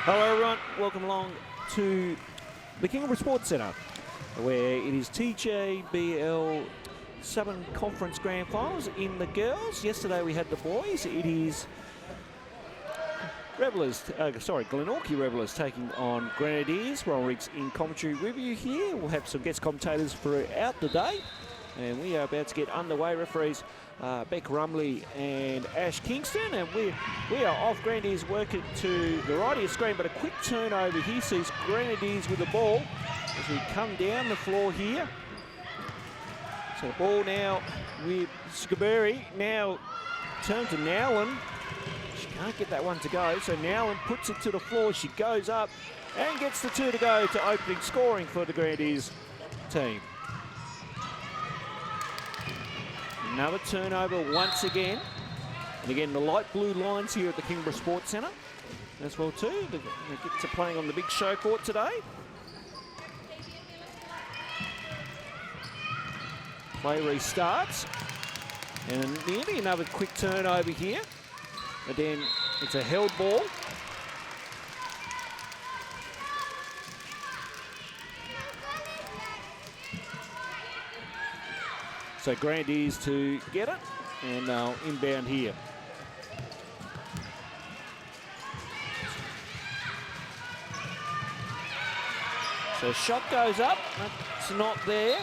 Hello everyone, welcome along to the Glenorchy Sports Centre, where it is TJBL Southern Conference Grand Finals in the girls. Yesterday we had the boys. It is Glenorchy Revellers taking on Grenadiers. Ronnel Riggs in commentary review here. We'll have some guest commentators throughout the day, and we are about to get underway. Referees Beck Rumley and Ash Kingston, and we are off. Grenadiers working to the right of your screen, but a quick turnover here sees Grenadiers with the ball as we come down the floor here. So the ball now with Scaberry, now turn to Nowlin. She can't get that one to go, so Nowlin puts it to the floor. She goes up and gets the two to go to opening scoring for the Grenadiers team. Another turnover once again. And again, the light blue lines here at the Glenorchy Sports Centre as well too. They get to playing on the big show court today. Play restarts. And nearly another quick turnover here. But then it's a held ball. So Grenadiers to get it, and inbound here. So shot goes up, it's not there.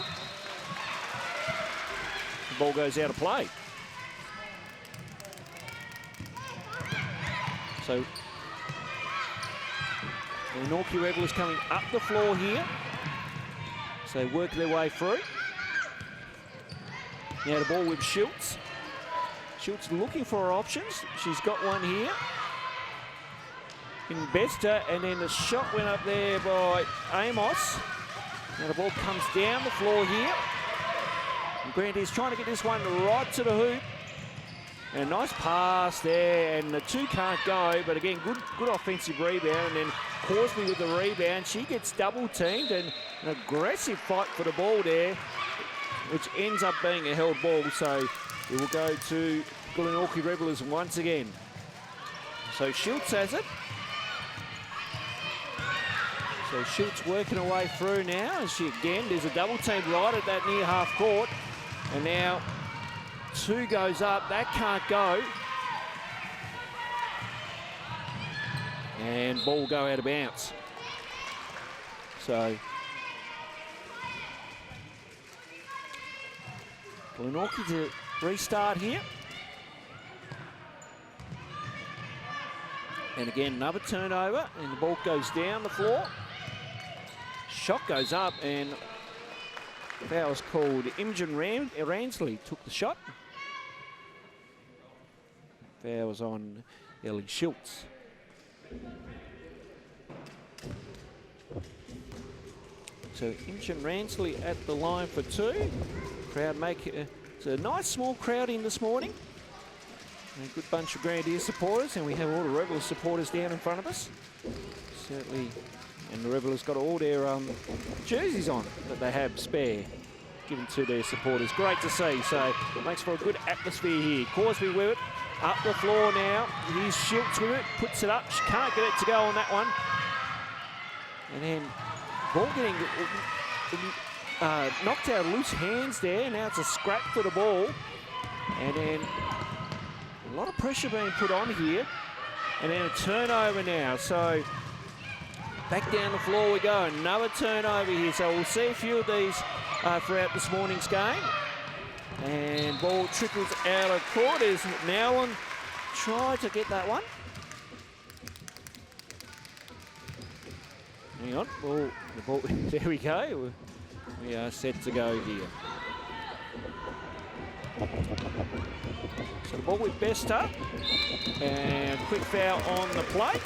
The ball goes out of play. So the Glenorchy Revellers coming up the floor here. So they work their way through. Now the ball with Schultz. Schultz looking for her options. She's got one here. Investor, and then the shot went up there by Amos. Now the ball comes down the floor here. And Grenadiers trying to get this one right to the hoop. And a nice pass there, and the two can't go, but again, good offensive rebound, and then Causby with the rebound. She gets double teamed, and an aggressive fight for the ball there, which ends up being a held ball. So it will go to Glenorchy Revellers once again. So Schultz has it. So Schultz working her way through now, and she again, there's a double team right at that near half court. And now two goes up, that can't go. And ball will go out of bounds. So Glenorchy to restart here. And again, another turnover, and the ball goes down the floor. Shot goes up, and foul was called. Imogen Ransley took the shot. Foul was on Ellie Schultz. So Imogen Ransley at the line for two. Crowd it's a nice small crowd in this morning. A good bunch of Grenadier supporters, and we have all the Revellers supporters down in front of us. Certainly, and the Revellers got all their jerseys on that they have spare, given to their supporters. Great to see, so it makes for a good atmosphere here. Causby with it, up the floor now. Here's Schultz with it, puts it up. She can't get it to go on that one. And then ball getting knocked out of loose hands there. Now it's a scrap for the ball. And then a lot of pressure being put on here. And then a turnover now. So back down the floor we go. Another turnover here. So we'll see a few of these throughout this morning's game. And ball trickles out of court as Nowlin tried to get that one. Hang on. The ball, there we go. We are set to go here. So the ball with Bester, and quick foul on the play.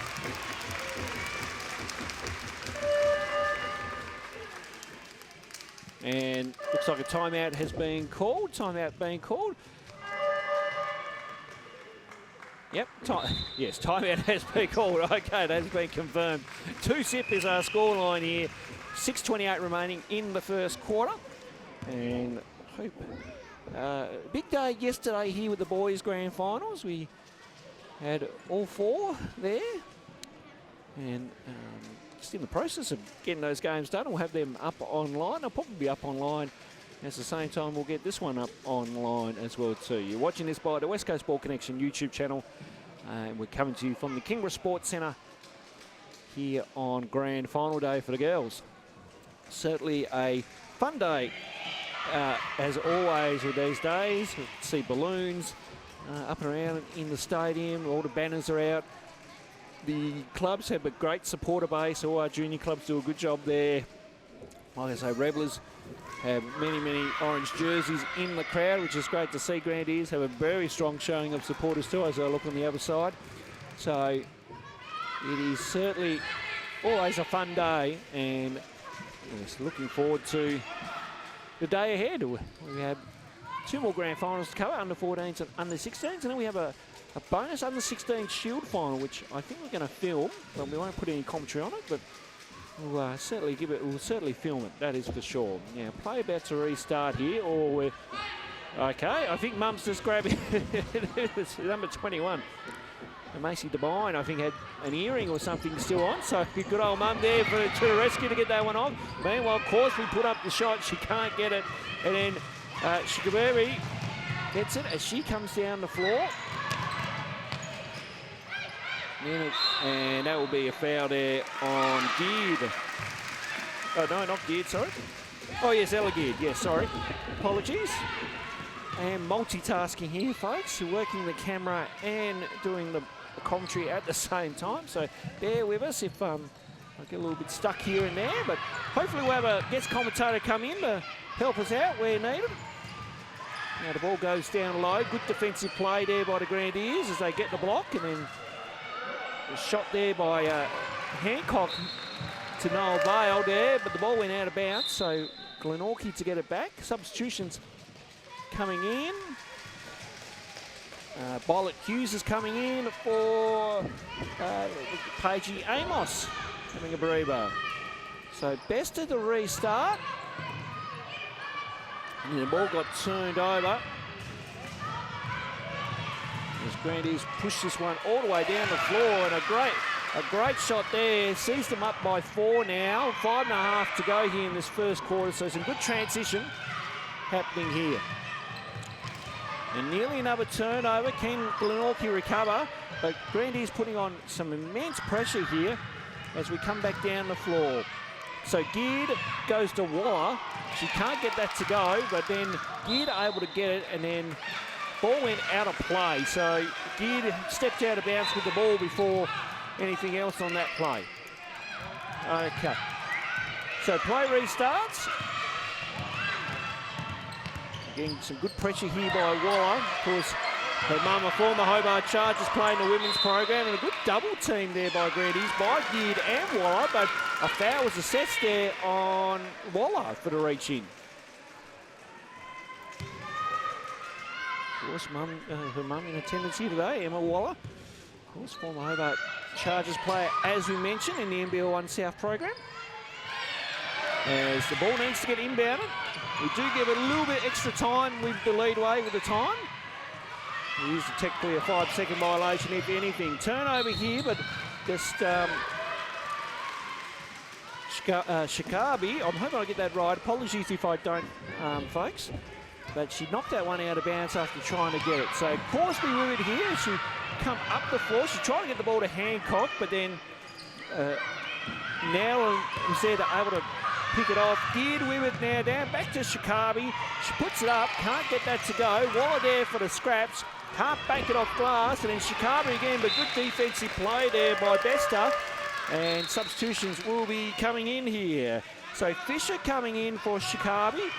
And looks like a timeout has been called. Timeout being called. Yep, yes, timeout has been called. Okay, that's been confirmed. 2-zip is our scoreline here. 6:28 remaining in the first quarter. And hope big day yesterday here with the boys' grand finals. We had all four there. And just in the process of getting those games done, we'll have them up online. They'll probably be up online. At the same time, we'll get this one up online as well too. You're watching this by the West Coast Ball Connection YouTube channel. And we're coming to you from the Kingborough Sports Centre here on grand final day for the girls. Certainly a fun day, as always with these days. We see balloons up and around in the stadium. All the banners are out. The clubs have a great supporter base. All our junior clubs do a good job there. Like I say, Revellers have many orange jerseys in the crowd, which is great to see. Grenadiers have a very strong showing of supporters too, as I look on the other side. So it is certainly always a fun day, and just looking forward to the day ahead. We have 2 more grand finals to cover, under 14s and under 16s, and then we have a bonus under 16 Shield final, which I think we're going to film, but we won't put any commentary on it, but we'll certainly give it. We'll certainly film it. That is for sure. Yeah, play about to restart here, or we're okay. I think Mum's just grabbing it's number 21. And Macy Devine, I think, had an earring or something still on, so good old Mum there to the rescue to get that one on. Meanwhile, of course, we put up the shot. She can't get it, and then Shikaberi gets it as she comes down the floor. And that will be a foul there on Geard. Oh, no, not Geard, sorry. Oh, yes, Ella Geard. Yes, sorry. Apologies. And multitasking here, folks. Working the camera and doing the commentary at the same time. So bear with us if I get a little bit stuck here and there. But hopefully we'll have a guest commentator come in to help us out where needed. Now the ball goes down low. Good defensive play there by the Grenadiers as they get the block, and then a shot there by Hancock to Noel Bale there, but the ball went out of bounds, so Glenorchy to get it back. Substitutions coming in. Violet Hughes is coming in for Paige Amos having a bereaver. So best of the restart. And the ball got turned over. As Grenadiers push this one all the way down the floor, and a great shot there. Sees them up by 4 now. 5.5 to go here in this first quarter, so some good transition happening here. And nearly another turnover. Can Glenorchy recover? But Grenadiers putting on some immense pressure here as we come back down the floor. So Geard goes to Waller. She can't get that to go, but then Geard able to get it, and then ball went out of play, so Geard stepped out of bounds with the ball before anything else on that play. Okay, so play restarts. Getting some good pressure here by Waller. Of course, her mum, a former Hobart Chargers, playing the women's program, and a good double team there by Grenadiers, by Geard and Waller, but a foul was assessed there on Waller for the reach in. Of course, her mum in attendance here today, Emma Waller. Of course, former Hobart Chargers player, as we mentioned, in the NBL 1 South program. As the ball needs to get inbounded. We do give it a little bit extra time with the lead way with the time. We use technically a 5-second violation, if anything. Turnover here, but just Shikabi. I'm hoping I get that right. Apologies if I don't, folks. But she knocked that one out of bounds after trying to get it. So Corsby with it here. She come up the floor. She tried to get the ball to Hancock, but then now instead able to pick it off. Geared with it now down. Back to Shikabi. She puts it up. Can't get that to go. Waller there for the scraps. Can't bank it off glass. And then Shikabi again, but good defensive play there by Bester. And substitutions will be coming in here. So Fisher coming in for Shikabi.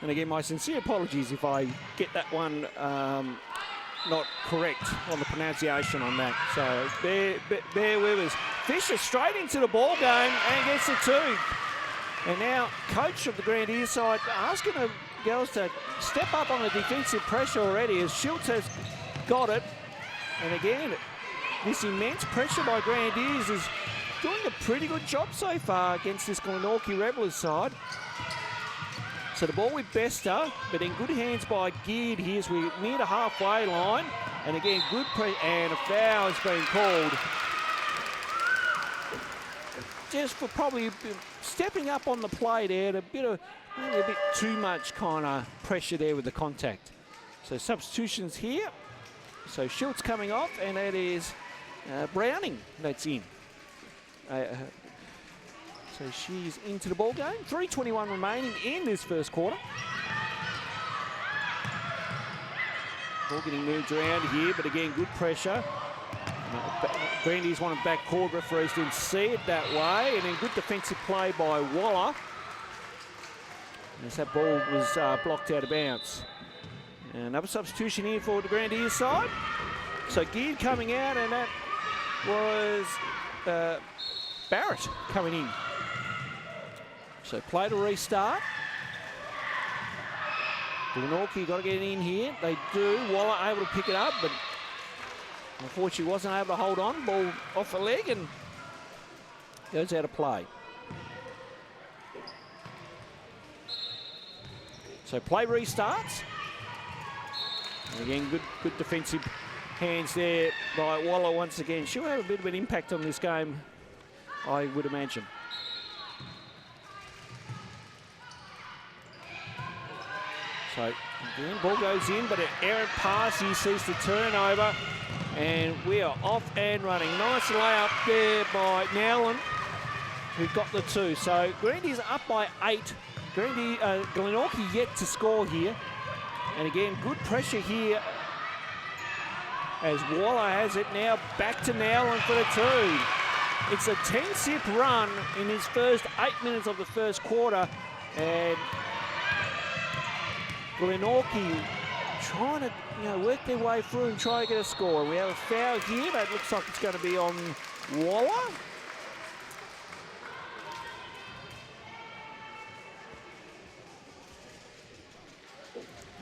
And again, my sincere apologies if I get that one not correct on the pronunciation on that. So bear with us. Fisher straight into the ball game and gets it too. And now coach of the Grenadiers side asking the girls to step up on the defensive pressure already as Schultz has got it. And again, this immense pressure by Grenadiers is doing a pretty good job so far against this Glenorchy Revellers side. So the ball with Bester, but in good hands by Geard here as we're near the halfway line. And again, good pressure, and a foul has been called. Just for probably stepping up on the play there, and maybe a bit too much kind of pressure there with the contact. So substitutions here. So Schultz coming off, and that is Browning that's in. So she's into the ball game. 3:21 remaining in this first quarter. Ball getting moved around here, but again, good pressure. Grenadiers wanted back court, referees didn't see it that way, and then good defensive play by Waller. As that ball was blocked out of bounds. Another substitution here for the Grenadiers side. So Geard coming out, and that was Barrett coming in. So play to restart. Glenorchy got to get in here. They do. Waller able to pick it up, but unfortunately wasn't able to hold on. Ball off the leg and goes out of play. So play restarts. And again, good defensive hands there by Waller once again. She'll have a bit of an impact on this game, I would imagine. So again, ball goes in, but an errant pass. He sees the turnover, and we are off and running. Nice layup there by Nowlan, who got the 2. So Grenadiers up by 8. Glenorchy yet to score here. And again, good pressure here as Waller has it now. Back to Nowlan for the 2. It's a 10-sip run in his first 8 minutes of the first quarter, and Glenorchy trying to work their way through and try to get a score. We have a foul here that looks like it's going to be on Waller.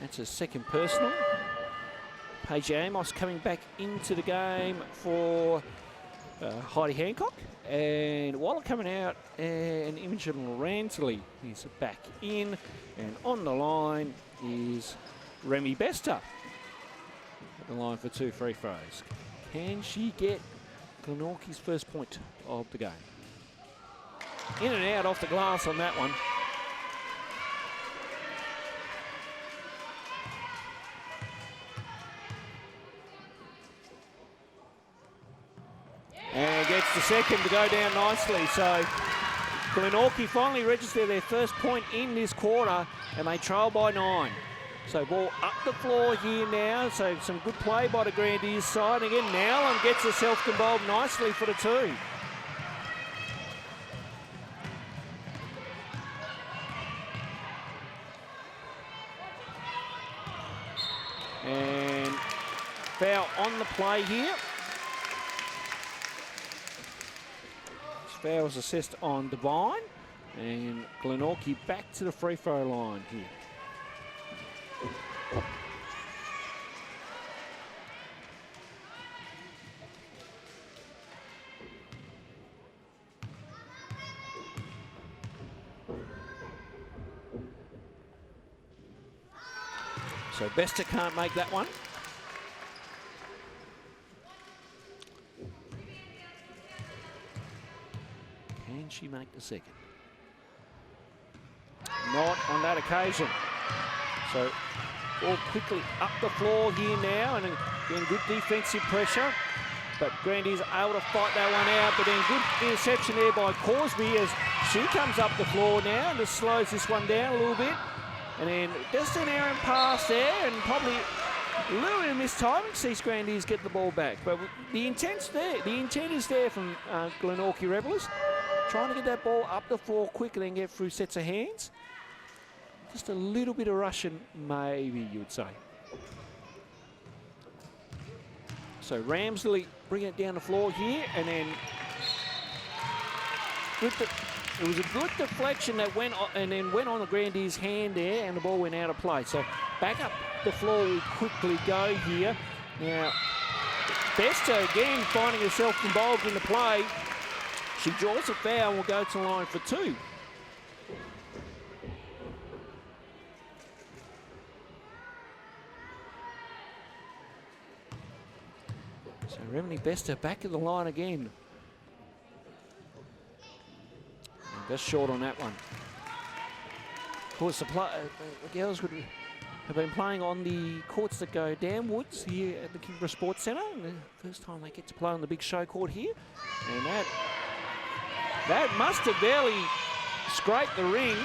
That's a second personal. Paige Amos coming back into the game for Heidi Hancock. And Waller coming out, and Imogen Ransley is back in. And on the line is Remy Bester. At the line for 2 free throws. Can she get Glenorchy's first point of the game? In and out off the glass on that one. And gets the second to go down nicely. So Glenorchy finally registered their first point in this quarter, and they trail by 9. So ball up the floor here now. So some good play by the Grenadiers side. Again, Nowlan gets herself involved nicely for the 2. And foul on the play here. Foul was assessed on Devine, and Glenorchy back to the free throw line here. So Bester can't make that one. Can she make the second? Not on that occasion. So all quickly up the floor here now, and again good defensive pressure. But Grenadiers are able to fight that one out, but then good interception there by Corsby as she comes up the floor now and just slows this one down a little bit. And then just an errant pass there, and probably a little bit of mistiming sees Grenadiers get the ball back. But the intent's there. The intent is there from Glenorchy Revellers. Trying to get that ball up the floor quick and then get through sets of hands. Just a little bit of rushing, maybe you would say. So Ramsley bring it down the floor here, and then it was a good deflection that went on, and then went on the Grenadiers' hand there, and the ball went out of play. So back up the floor we quickly go here. Now, Bester again finding herself involved in the play. She draws a foul and will go to the line for 2. Revellers Bester back at the line again. And just short on that one. Of course, the girls would have been playing on the courts that go downwards here at the Kingborough Sports Centre. And the first time they get to play on the big show court here. And that must have barely scraped the ring.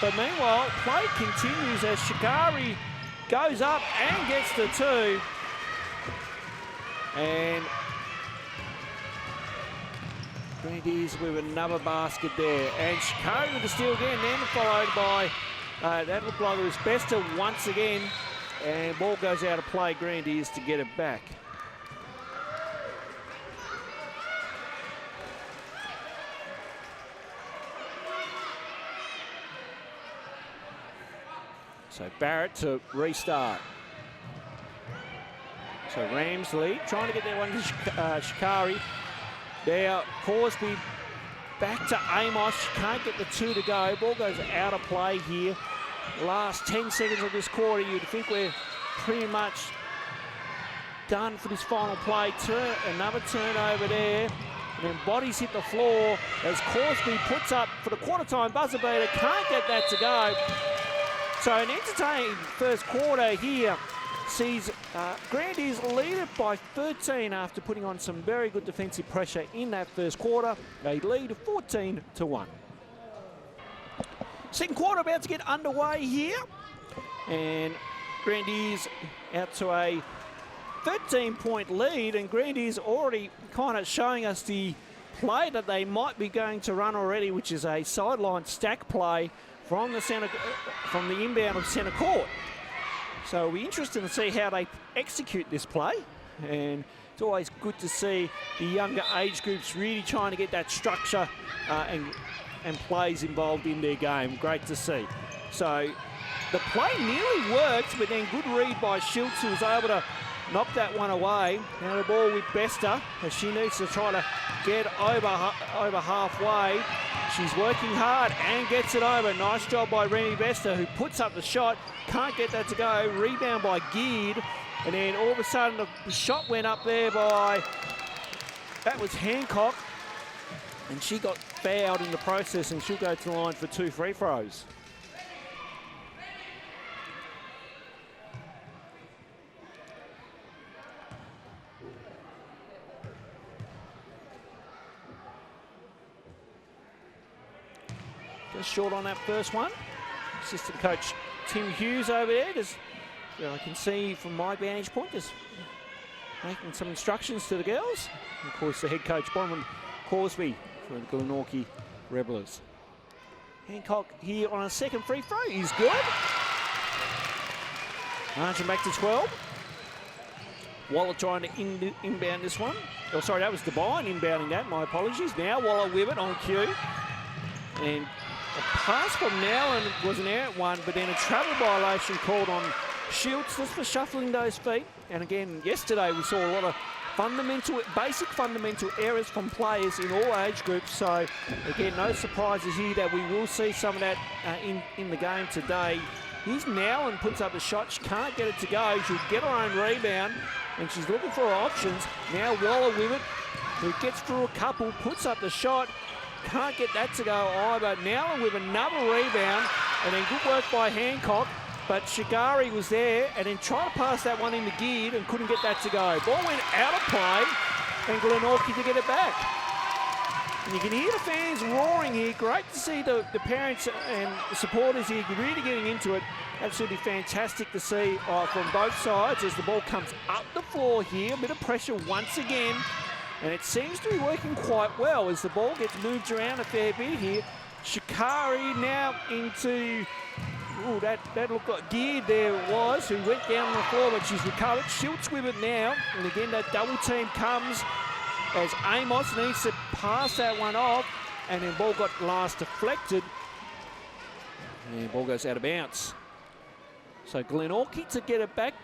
But meanwhile, play continues as Shikari goes up and gets the 2. And Grenadiers with another basket there. And Shikari with the steal again, then followed by, that looked like it was Bester once again. And ball goes out of play, Grenadiers to get it back. So Barrett to restart. So Rams lead, trying to get that one to Shikari. Now Corsby back to Amos. She can't get the 2 to go. Ball goes out of play here. Last 10 seconds of this quarter, you'd think we're pretty much done for this final play. Another turnover there. And then bodies hit the floor as Corsby puts up for the quarter time buzzer beater. Can't get that to go. So an entertaining first quarter here sees Grenadiers lead it by 13 after putting on some very good defensive pressure in that first quarter. They lead 14-1. Second quarter about to get underway here. And Grenadiers out to a 13-point lead. And Grenadiers already kind of showing us the play that they might be going to run already, which is a sideline stack play from the inbound of centre court. So it'll be interesting to see how they execute this play. And it's always good to see the younger age groups really trying to get that structure and plays involved in their game. Great to see. So the play nearly worked, but then good read by Schultz, who was able to knock that one away. Now the ball with Bester, as she needs to try to get over halfway. She's working hard and gets it over. Nice job by Revellers Bester, who puts up the shot. Can't get that to go. Rebound by Geard. And then all of a sudden the shot went up there by, that was Hancock. And she got fouled in the process, and she'll go to the line for 2 free throws. Just short on that first one. Assistant coach Tim Hughes over there. I can see from my vantage point, just making some instructions to the girls. And of course, the head coach, Bonman Corsby, for the Glenorchy Revellers. Hancock here on a second free throw is good. Margin back to 12. Waller trying to inbound this one. Oh, sorry, that was Devine inbounding that. My apologies. Now Waller with it on cue. And a pass from Nowlan was an errant one, but then a travel violation called on Schultz just for shuffling those feet. And again, yesterday we saw a lot of basic fundamental errors from players in all age groups. So again, no surprises here that we will see some of that in the game today. Here's Nowlan puts up a shot. She can't get it to go. She'll get her own rebound, and she's looking for her options. Now Waller with it, who gets through a couple, puts up the shot. Can't get that to go either. Nowlan with another rebound, and then good work by Hancock. But Shikari was there and then tried to pass that one into Geard and couldn't get that to go. Ball went out of play, and Glenorchy to get it back. And you can hear the fans roaring here. Great to see the parents and the supporters here really getting into it. Absolutely fantastic to see from both sides as the ball comes up the floor here. A bit of pressure once again. And it seems to be working quite well as the ball gets moved around a fair bit here. Shikari now into... Ooh, that looked like Geard there it was, who went down on the floor, but she's recovered. Schultz with it now. And again, that double team comes as Amos needs to pass that one off. And then ball got last deflected. And ball goes out of bounds. So Glenorchy to get it back.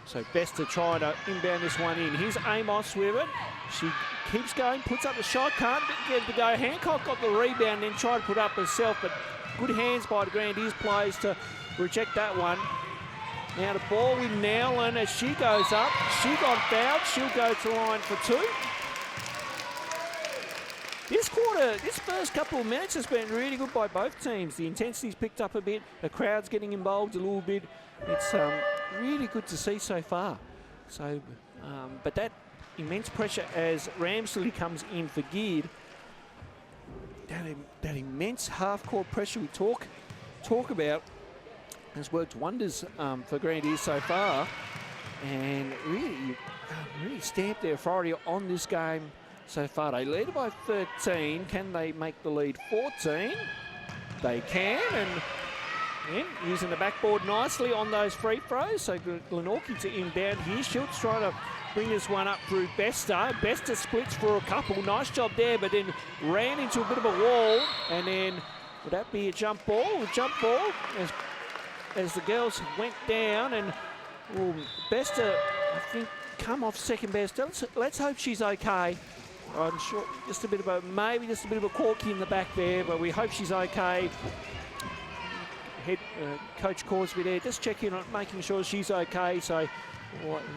So Bester trying to inbound this one in. Here's Amos with it. She keeps going, puts up the shot, can't get it to go. Hancock got the rebound, then tried to put up herself, but good hands by the Grenadiers players to reject that one. Now the ball with Nowlin as she goes up. She got fouled. She'll go to line for 2. This quarter, this first couple of minutes has been really good by both teams. The intensity's picked up a bit. The crowd's getting involved a little bit. It's really good to see so far. So, but that immense pressure as Ramsley comes in for Geared. That immense half-court pressure we talk about has worked wonders for Grenadiers so far, and really stamped their authority on this game so far. They lead by 13. Can they make the lead 14? They can, and using the backboard nicely on those free throws. So Glenorchy to inbound here. Schultz trying to bring this one up through Bester. Bester splits for a couple. Nice job there, but then ran into a bit of a wall. And then, would that be a jump ball? A jump ball as the girls went down. And Bester, I think, come off second best. Let's hope she's okay. I'm sure maybe just a bit of a corky in the back there, but we hope she's okay. Coach Corsby there, just checking on making sure she's okay. So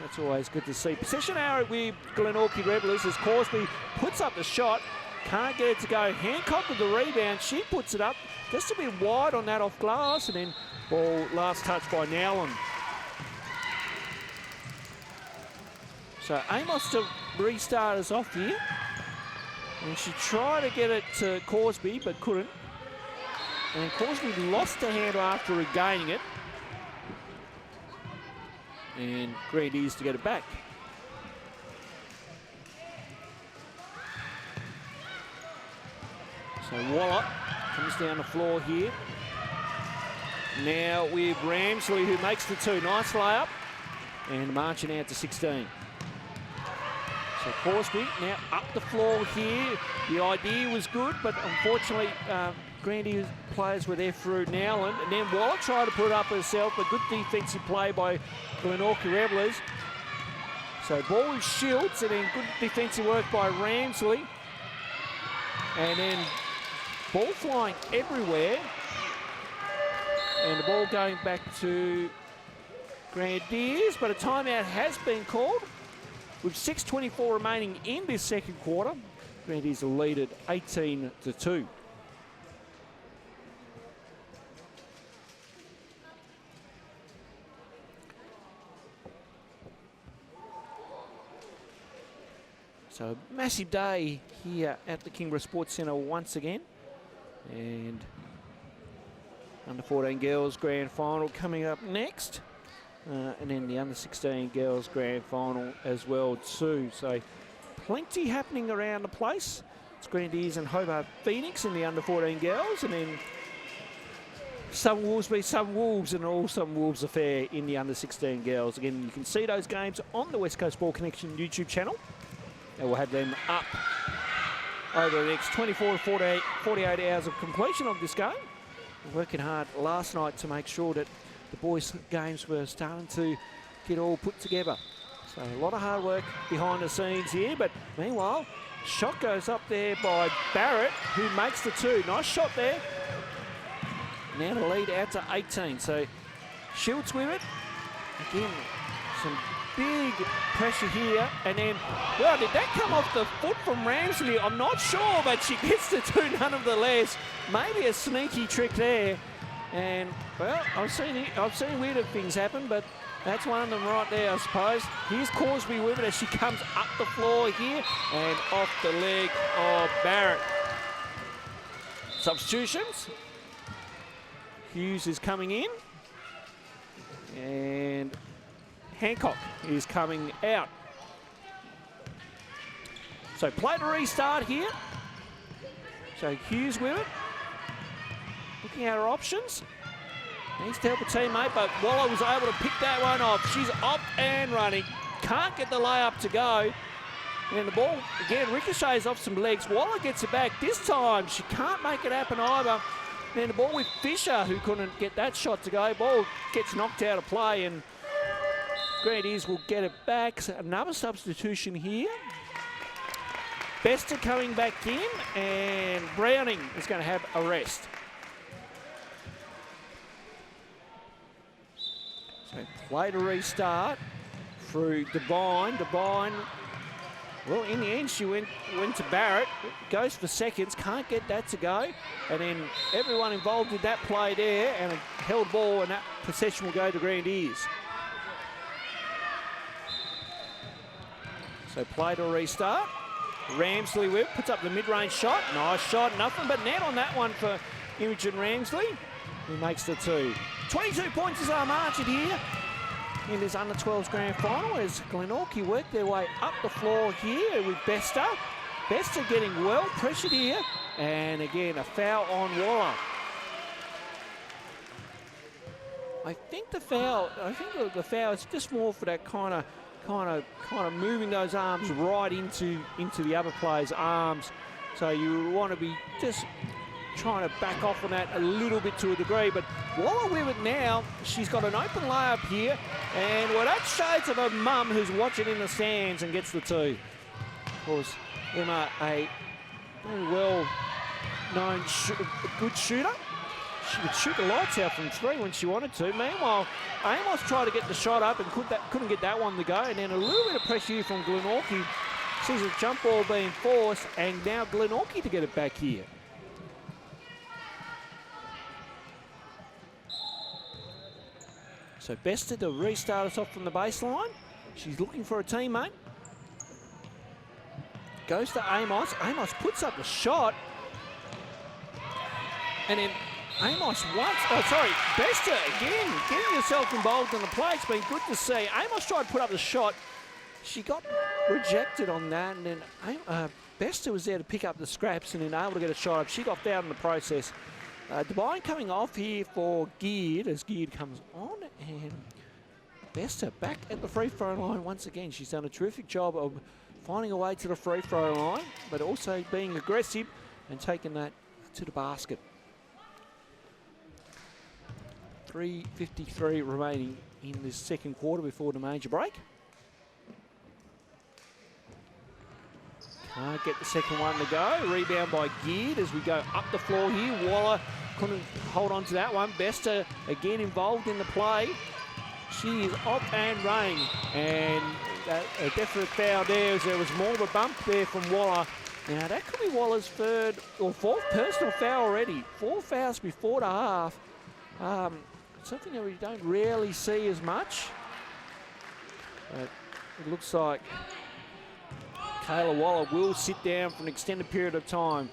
that's always good to see. Possession arrow with Glenorchy Revellers as Corsby puts up the shot. Can't get it to go. Hancock with the rebound. She puts it up just a bit wide on that off glass, and then ball last touch by Nowlin. So Amos to restart us off here. And she tried to get it to Corsby, but couldn't. And Corsby lost the handle after regaining it. And Grenadiers to get it back. So Wallop comes down the floor here. Now with Ramsley, who makes the 2. Nice layup. And marching out to 16. So Corsby now up the floor here. The idea was good, but unfortunately Grenadiers players were there through Nowlin. And then Waller tried to put it up herself, but good defensive play by Glenorchy Revellers. So ball with Schultz, and then good defensive work by Ramsley. And then ball flying everywhere. And the ball going back to Grenadiers, but a timeout has been called. With 6:24 remaining in this second quarter, Grenadiers are lead at 18-2. So massive day here at the Kingborough Sports Centre once again. And under 14 girls grand final coming up next. And then the under 16 girls grand final as well too. So plenty happening around the place. It's Grenadiers and Hobart Phoenix in the under 14 girls, and then some Wolves be some Wolves, and all some Wolves affair in the under 16 girls. Again, you can see those games on the West Coast Ball Connection YouTube channel. And we'll have them up over the next 24 to 48 hours of completion of this game. We're working hard last night to make sure that the boys' games were starting to get all put together. So a lot of hard work behind the scenes here, but meanwhile, shot goes up there by Barrett, who makes the 2. Nice shot there. Now to lead out to 18. So Schultz with it. Again, some big pressure here. And then, well, did that come off the foot from Ramsley? I'm not sure, but she gets the 2 nonetheless. Maybe a sneaky trick there. And, well, I've seen weirder things happen, but that's one of them right there, I suppose. Here's Corsby with it as she comes up the floor here and off the leg of Barrett. Substitutions. Hughes is coming in. And Hancock is coming out. So play to restart here. So Hughes with it. Looking at her options. Needs to help a teammate, but Waller was able to pick that one off. She's up and running. Can't get the layup to go. And the ball, again, ricochets off some legs. Waller gets it back. This time, she can't make it happen either. And the ball with Fisher, who couldn't get that shot to go. Ball gets knocked out of play, and Grenadiers will get it back. So another substitution here. Bester coming back in, and Browning is going to have a rest. So play to restart through Devine. Devine, well, in the end, she went to Barrett. Goes for seconds, can't get that to go. And then everyone involved in that play there, and a held ball, and that possession will go to Grenadiers. So play to restart. Ramsley with puts up the mid-range shot. Nice shot, nothing but net on that one for Imogen Ramsley, who makes the 2. 22 points is our margin here in this under-12s grand final as Glenorchy work their way up the floor here with Bester. Bester getting well pressured here, and again a foul on Waller. I think the foul is just more for that kind of moving those arms right into the other player's arms. So you want to be just trying to back off on that a little bit to a degree, but Waller with it now, she's got an open layup here, and well, that shows of her mum who's watching in the stands and gets the 2. Of course, Emma, a very well-known good shooter. She could shoot the lights out from 3 when she wanted to. Meanwhile, Amos tried to get the shot up and couldn't get that one to go, and then a little bit of pressure here from Glenorchy. Sees a jump ball being forced, and now Glenorchy to get it back here. So Bester to restart us off from the baseline. She's looking for a teammate. Goes to Amos. Amos puts up the shot. And then Amos Bester again, getting herself involved in the play. It's been good to see. Amos tried to put up the shot. She got rejected on that, and then Bester was there to pick up the scraps and then able to get a shot up. She got fouled in the process. Devine coming off here for Geard as Geard comes on, and Bester back at the free throw line once again. She's done a terrific job of finding a way to the free throw line, but also being aggressive and taking that to the basket. 3:53 remaining in this second quarter before the major break. Can't get the second one to go. Rebound by Geard as we go up the floor here. Waller couldn't hold on to that one. Bester again involved in the play. She is off and running, and a definite foul there as there was more of a bump there from Waller. Now that could be Waller's third or fourth personal foul already. 4 fouls before the half. Something that we don't rarely see as much. But it looks like Kayla Waller will sit down for an extended period of time.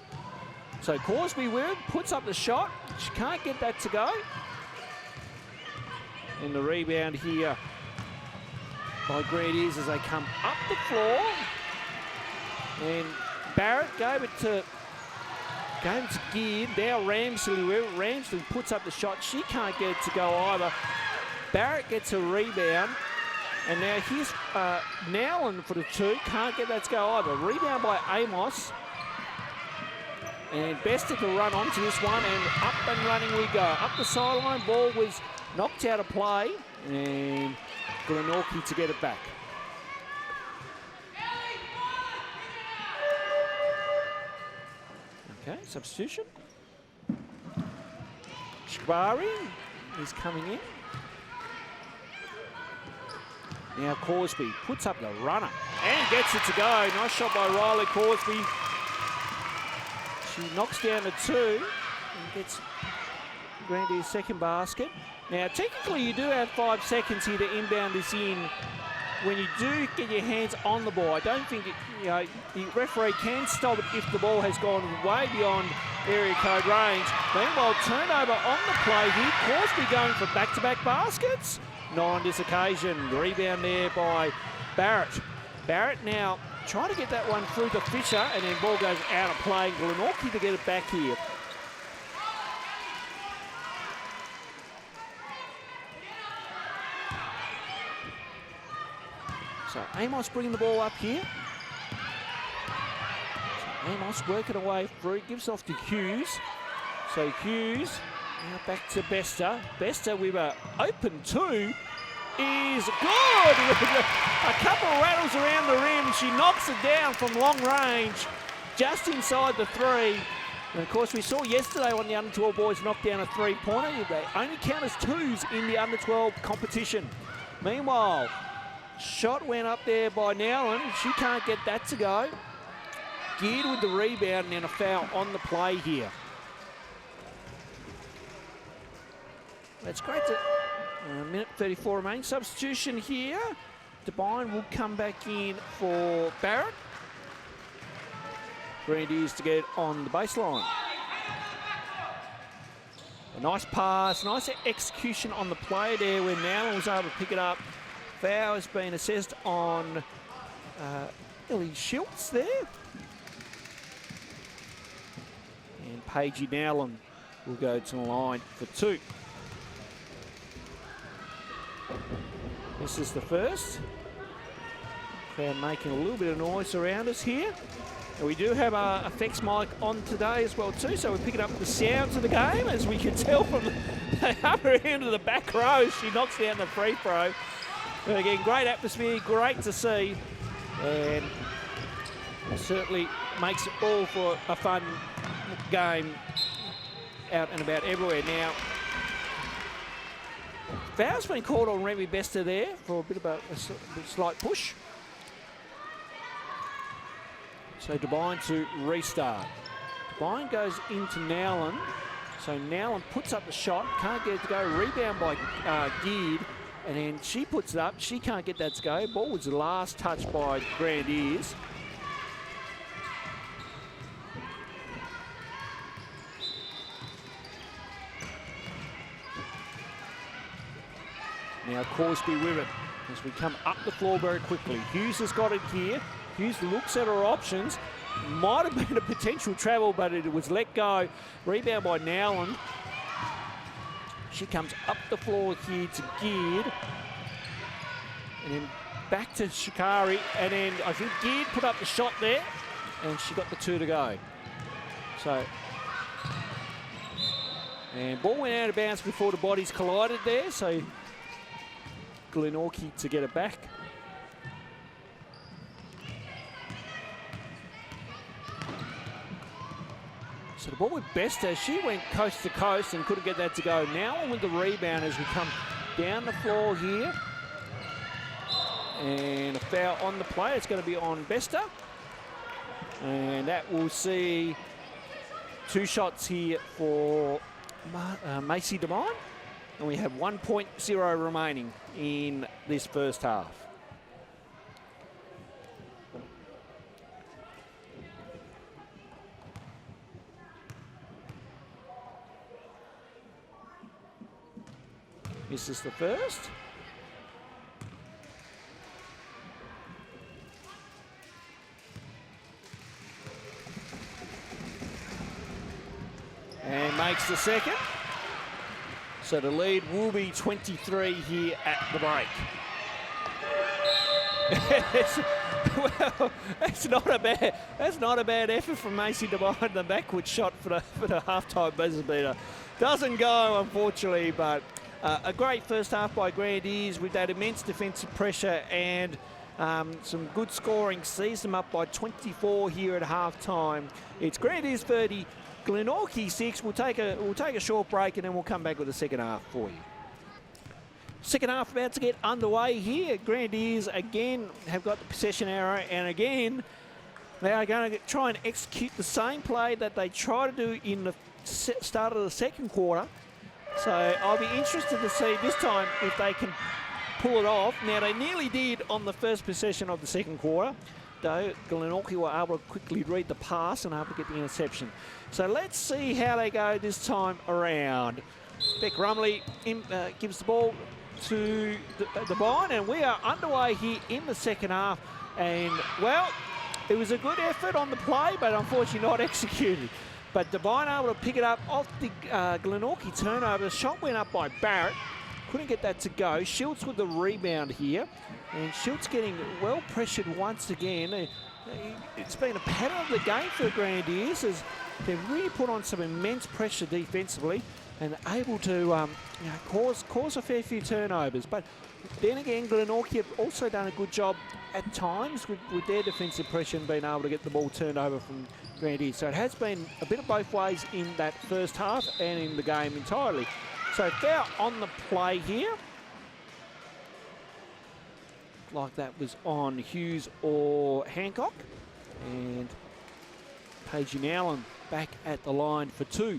So Corsby puts up the shot. She can't get that to go. And the rebound here by Grenadiers as they come up the floor. And Barrett gave it to Geard. Now Ramsley puts up the shot. She can't get it to go either. Barrett gets a rebound. And now here's Nowlan for the 2. Can't get that to go either. Rebound by Amos. And Bester to run onto this one, and up and running we go. Up the sideline, ball was knocked out of play, and Glenorchy to get it back. Okay, substitution. Shkabari is coming in. Now Corsby puts up the runner and gets it to go. Nice shot by Riley Corsby. She knocks down the 2 and gets Grenadiers' second basket. Now technically you do have 5 seconds here to inbound this in when you do get your hands on the ball. I don't think the referee can stop it if the ball has gone way beyond area code range. Meanwhile, turnover on the play here. Corsby going for back-to-back baskets. Not on this occasion. Rebound there by Barrett. Barrett now trying to get that one through to Fisher, and then ball goes out of play. Glenorchy to get it back here. So Amos bringing the ball up here. So Amos working away through, gives off to Hughes. So Hughes now back to Bester. Bester with an open 2 is good. A couple of rattles around the rim. She knocks it down from long range, just inside the 3. And of course, we saw yesterday when the under-12 boys knocked down a three-pointer. They only count as twos in the under-12 competition. Meanwhile, shot went up there by Nowlan. She can't get that to go. Geared with the rebound and then a foul on the play here. That's great. Minute 34 remaining. Substitution here. Devine will come back in for Barrett. Grenadiers to get on the baseline. A nice pass, nice execution on the play there where Nowlan was able to pick it up. Foul has been assessed on Ellie Schultz there. And Paige Nowlan will go to the line for two. This is the first. Crowd making a little bit of noise around us here. And we do have our effects mic on today as well too, so we're picking up the sounds of the game, as we can tell from the upper end of the back row. She knocks down the free throw. But again, great atmosphere, great to see, and certainly makes it all for a fun game out and about everywhere. Now, foul's been called on Remy Bester there for a bit of a slight push. So Devine to restart. Devine goes into Nowlan. So Nowlan puts up the shot, can't get it to go. Rebound by Geared, and then she puts it up. She can't get that to go. Ball was the last touch by Grenadiers. Now Corsby with it as we come up the floor very quickly. Hughes has got it here. Hughes looks at her options. Might have been a potential travel, but it was let go. Rebound by Nowlan. She comes up the floor here to Geared. And then back to Shikari. And then I think Geared put up the shot there. And she got the two to go. So, and ball went out of bounds before the bodies collided there. So, Glenorchy to get it back. So the ball with Bester, she went coast to coast and couldn't get that to go. Now with the rebound as we come down the floor here. And a foul on the play. It's going to be on Bester. And that will see two shots here for Macy Devine. And we have 1.0 remaining in this first half. This is the first. And makes the second. So the lead will be 23 here at the break. Well, that's not a bad effort from Macy Devine. The backward shot for the halftime buzzer beater doesn't go, unfortunately, but a great first half by Grenadiers with that immense defensive pressure and some good scoring. Sees them up by 24 here at halftime. It's Grenadiers 30, Glenorchy 6. We'll take a short break and then we'll come back with the second half for you. Second half about to get underway here. Grenadiers again have got the possession arrow, and again they are going to try and execute the same play that they try to do in the start of the second quarter. So I'll be interested to see this time if they can pull it off. Now, they nearly did on the first possession of the second quarter, though Glenorchy were able to quickly read the pass and able to get the interception. So let's see how they go this time around. Beck Rumley gives the ball to Devine, and we are underway here in the second half. And, well, it was a good effort on the play, but unfortunately not executed. But Devine able to pick it up off the Glenorchy turnover. The shot went up by Barrett. Couldn't get that to go. Schultz with the rebound here. And Schultz getting well pressured once again. It's been a pattern of the game for the Grenadiers as they've really put on some immense pressure defensively. and able to cause a fair few turnovers. But then again, Glenorchy have also done a good job at times with their defensive pressure and being able to get the ball turned over from Grenadiers. So it has been a bit of both ways in that first half and in the game entirely. So foul on the play here. Like that was on Hughes or Hancock. And Paige Allen back at the line for 2.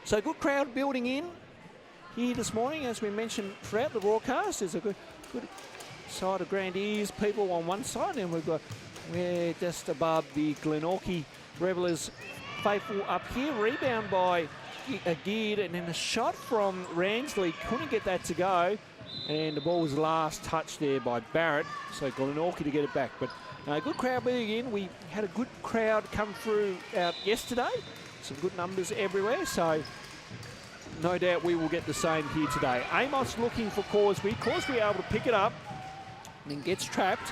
So good crowd building in here this morning, as we mentioned throughout the broadcast. There's a good side of Grenadiers people on one side, and we're just above the Glenorchy Revellers faithful up here. Rebound by Geared, and then a shot from Ransley. Couldn't get that to go, and the ball was last touched there by Barrett. So Glenorchy to get it back. But good crowd being in. We had a good crowd come through out yesterday. Some good numbers everywhere. So no doubt we will get the same here today. Amos looking for Causeby. Causeby able to pick it up and then gets trapped.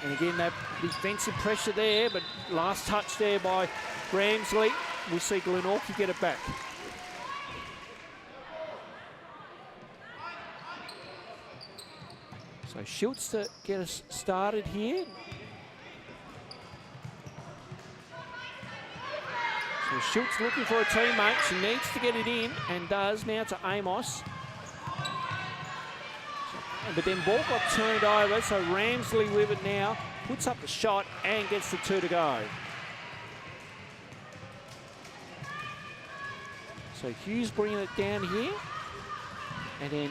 And again, that defensive pressure there, but last touch there by Ramsley. We'll see Glenorchy get it back. So Schultz to get us started here. So Schultz looking for a teammate. She needs to get it in and does. Now to Amos. But then ball got turned over, so Ramsley with it now. Puts up the shot and gets the 2 to go. So Hughes bringing it down here. And then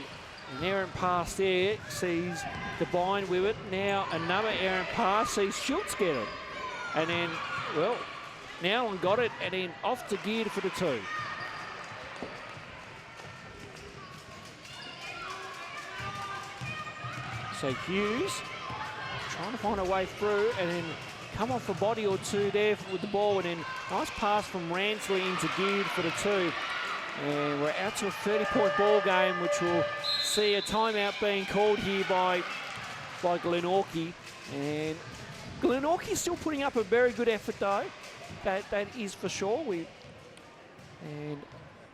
an errant pass there. Sees Devine with it. Now another errant pass. Sees Schultz get it. And then, well, Nowlan got it, and then off to Geared for the 2. So Hughes trying to find a way through, and then come off a body or two there with the ball, and then nice pass from Ransley into Geared for the 2. And we're out to a 30-point ball game, which will see a timeout being called here by Glenorchy. And Glenorchy still putting up a very good effort though. That is for sure.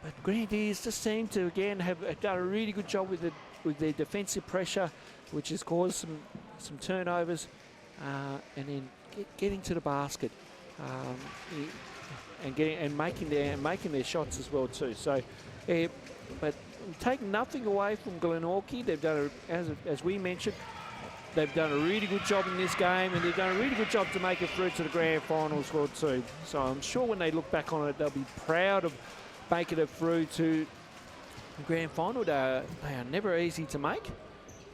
But Grenadiers just seem to again have done a really good job with their defensive pressure, which has caused some turnovers, and then getting to the basket, and making their shots as well too. So, but take nothing away from Glenorchy. They've done as we mentioned. They've done a really good job in this game, and they've done a really good job to make it through to the grand final as well too. So I'm sure when they look back on it, they'll be proud of making it through to the grand final. They are never easy to make,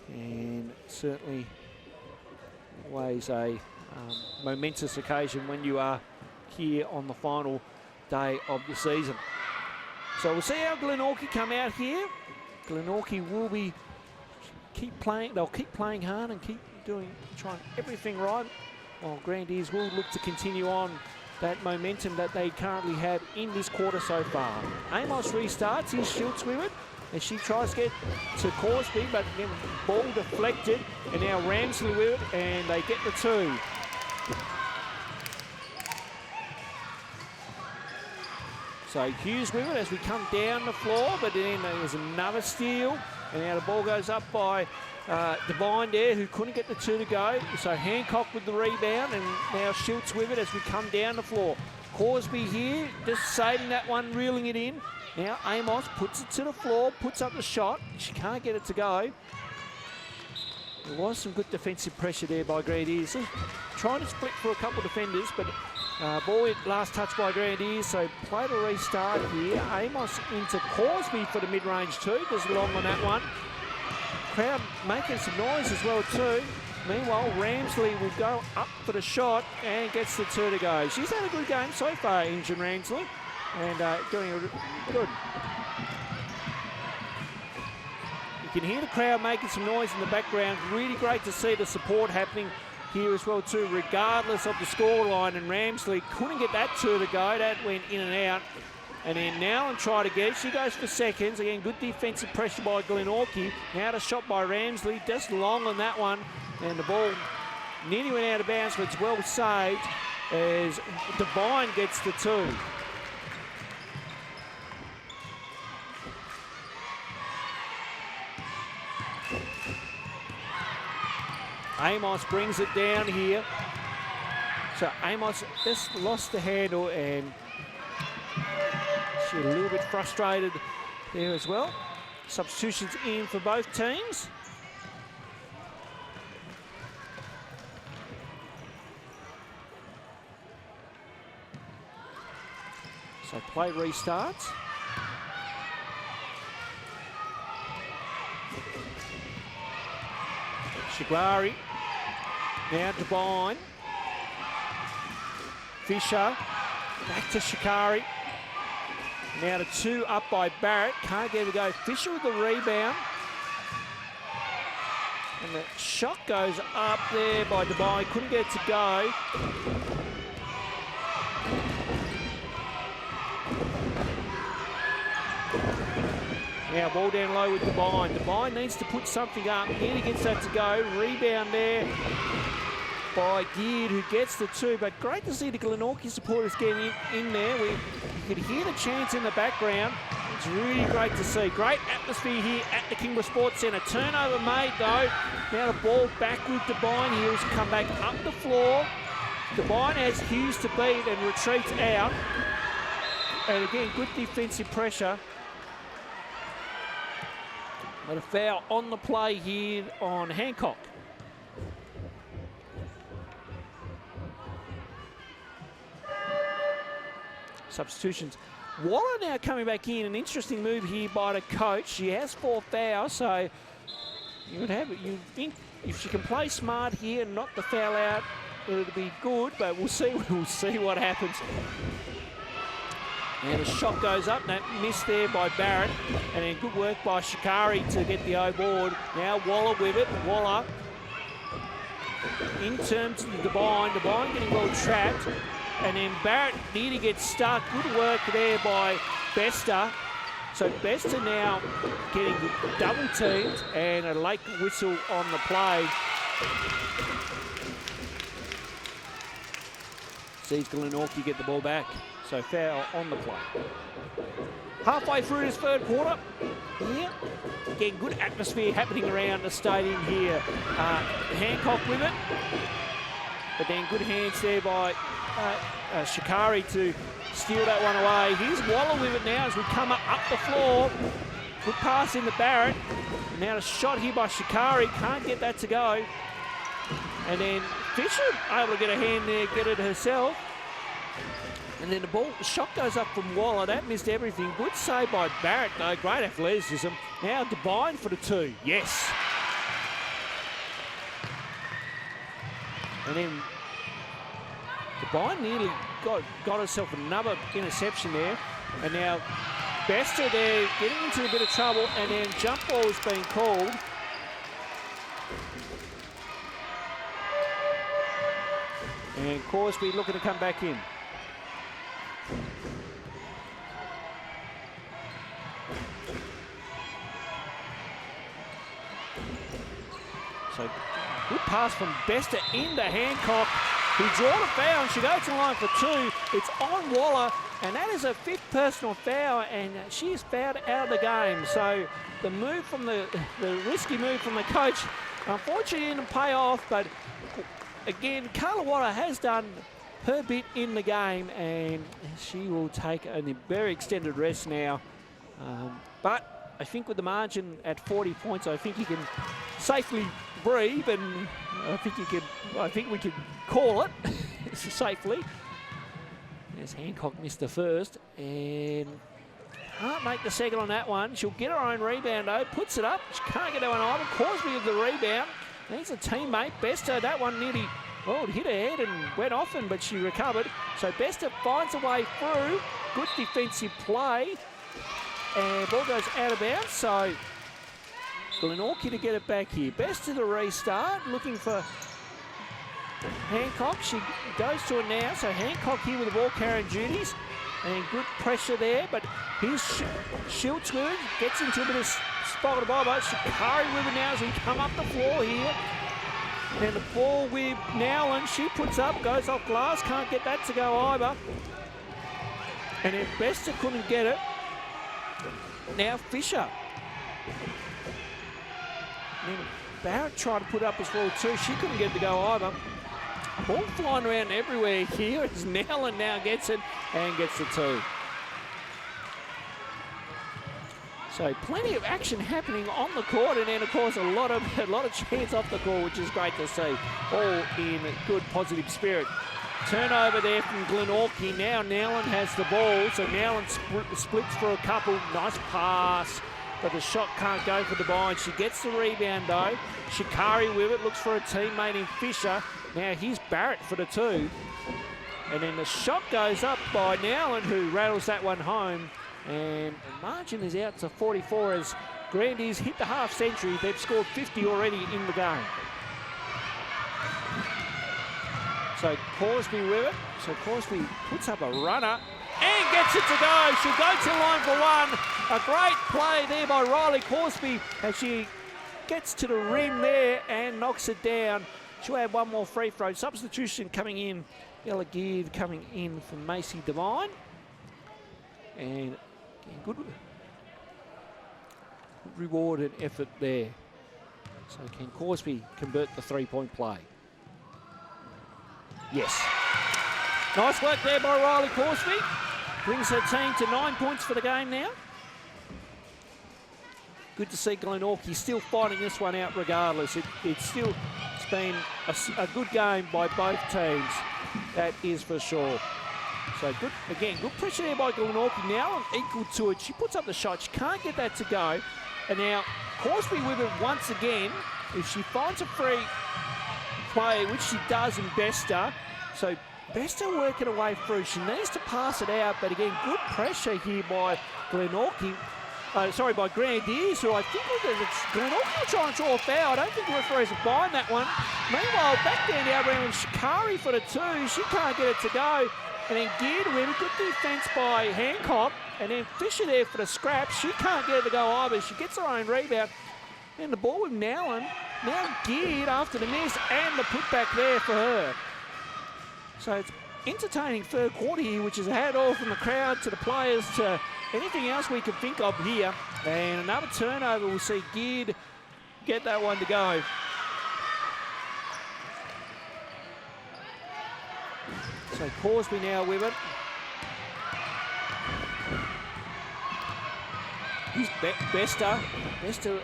and certainly always a momentous occasion when you are here on the final day of the season. So we'll see how Glenorchy come out here. Glenorchy will be keep playing. They'll keep playing hard and keep trying everything right. While Grenadiers will look to continue on that momentum that they currently have in this quarter so far. Amos restarts. Here's Schultz with it, and she tries to get to Causeby, but again, ball deflected, and now Ramsley with it, and they get the 2. So Hughes with it as we come down the floor, but then there's another steal. And now the ball goes up by Devine there, who couldn't get the 2 to go. So Hancock with the rebound, and now Schultz with it as we come down the floor. Causeby here, just saving that one, reeling it in. Now Amos puts it to the floor, puts up the shot. She can't get it to go. There was some good defensive pressure there by Grenadiers. Trying to split for a couple of defenders, but ball last touch by Grenadiers, so play to restart here. Amos into Causeby for the mid-range 2. Does long on that one. Crowd making some noise as well too. Meanwhile, Ramsley will go up for the shot and gets the 2 to go. She's had a good game so far, Injun Ramsley, and doing good. You can hear the crowd making some noise in the background. Really great to see the support happening here as well too, regardless of the scoreline. And Ramsley couldn't get that 2 to go. That went in and out. And then Nowlan tried to get it. She goes for seconds. Again, good defensive pressure by Glenorchy. Now a shot by Ramsley. Just long on that one. And the ball nearly went out of bounds, but it's well saved as Devine gets the 2. Amos brings it down here. So Amos just lost the handle and she's a little bit frustrated there as well. Substitutions in for both teams. So play restarts. Shigari, now Devine. Fisher, back to Shikari. Now to 2 up by Barrett. Can't get it to go. Fisher with the rebound. And the shot goes up there by Devine. Couldn't get it to go. Now ball down low with Devine. Devine needs to put something up. Geard gets that to go. Rebound there by Geard, who gets the 2. But great to see the Glenorchy supporters getting in there. You could hear the chants in the background. It's really great to see. Great atmosphere here at the Kingborough Sports Centre. Turnover made though. Now the ball back with Devine. He'll come back up the floor. Devine has Hughes to beat and retreats out. And again, good defensive pressure. But a foul on the play here on Hancock. Substitutions. Waller now coming back in. An interesting move here by the coach. She has 4 fouls, so you would have it. You think if she can play smart here and knock the foul out, it'll be good. But we'll see. We'll see what happens. And the shot goes up. That missed there by Barrett. And then good work by Shikari to get the O board. Now Waller with it. Waller in terms of the Devine. Devine getting well trapped. And then Barrett nearly gets stuck. Good work there by Bester. So Bester now getting double teamed and a late whistle on the play. Sees Glenorchy get the ball back. So foul on the play. Halfway through this third quarter. Yeah. Again, good atmosphere happening around the stadium here. Hancock with it. But then good hands there by Shikari to steal that one away. Here's Waller with it now as we come up the floor. Good pass in the Barrett. And now a shot here by Shikari. Can't get that to go. And then Fisher able to get a hand there, get it herself. And then the shot goes up from Waller. That missed everything. Good save by Barrett though. Great athleticism. Now Devine for the 2. Yes. And then Devine nearly got herself another interception there. And now Bester there getting into a bit of trouble. And then jump ball is being called. And Corsby looking to come back in. So good pass from Bester into Hancock, who drawn a foul and she goes to the line for 2. It's on Waller, and that is her 5th personal foul, and she is fouled out of the game. So the move from the risky move from the coach, unfortunately didn't pay off, but again, Carla Waller has done her bit in the game, and she will take a very extended rest now. But I think with the margin at 40 points, I think you can safely breathe, and I think we can call it safely. As Hancock missed the first, and can't make the second on that one. She'll get her own rebound though, puts it up. She can't get that one either. Corsby with the rebound. Needs a teammate. Bester, that one nearly, well, hit her head and went off, but she recovered. So Bester finds a way through. Good defensive play. And ball goes out of bounds. So Glenorchy to get it back here. Bester to restart, looking for Hancock. She goes to it now. So Hancock here with the ball carrying duties. And good pressure there, but here's Schultz good, gets into a bit of spot of the ball, but Shikari with it now as we come up the floor here. And the ball with Nowlan, she puts up, goes off glass, can't get that to go either. And then Bester couldn't get it. Now Fisher. Barrett tried to put up as well too. She couldn't get it to go either. Ball flying around everywhere here as Nowlan now gets it and gets the 2. So plenty of action happening on the court, and then of course a lot of chance off the court, which is great to see. All in good positive spirit. Turnover there from Glenorchy. Now Nowlan has the ball, so Nowlan splits for a couple. Nice pass, but the shot can't go for Devine. She gets the rebound though. Shikari with it, looks for a teammate in Fisher. Now here's Barrett for the 2. And then the shot goes up by Nowlan, who rattles that one home. And the margin is out to 44 as Grenadiers hit the half century. They've scored 50 already in the game. So Corsby with it. So Corsby puts up a runner and gets it to go. She'll go to the line for 1. A great play there by Riley Corsby as she gets to the rim there and knocks it down. She'll have one more free throw. Substitution coming in. Ella Geard coming in for Macy Devine. And good reward and effort there. So can Corsby convert the 3-point play? Yes. Nice work there by Riley Corsby. Brings her team to 9 points for the game now. Good to see Glenorchy still fighting this one out regardless. It's been a good game by both teams. That is for sure. So good, again, good pressure there by Glenorchy. Now equal to it. She puts up the shot. She can't get that to go. And now Corsby with it once again. If she finds a free play, which she does in Bester. So Bester working her way through. She needs to pass it out. But again, good pressure here by Glenorchy. By Grenadiers, who I think it's Glenorchy trying to draw a foul. I don't think the referees are buying that one. Meanwhile, back there now, around Shikari for the 2. She can't get it to go. And then Geard with a good defence by Hancock. And then Fisher there for the scrap. She can't get it to go either. She gets her own rebound. And the ball with Nowlan. Now Geard after the miss and the putback there for her. So it's entertaining third quarter here, which has had all from the crowd to the players to anything else we can think of here. And another turnover. We'll see Geard get that one to go. So Corsby now with it. Here's Bester,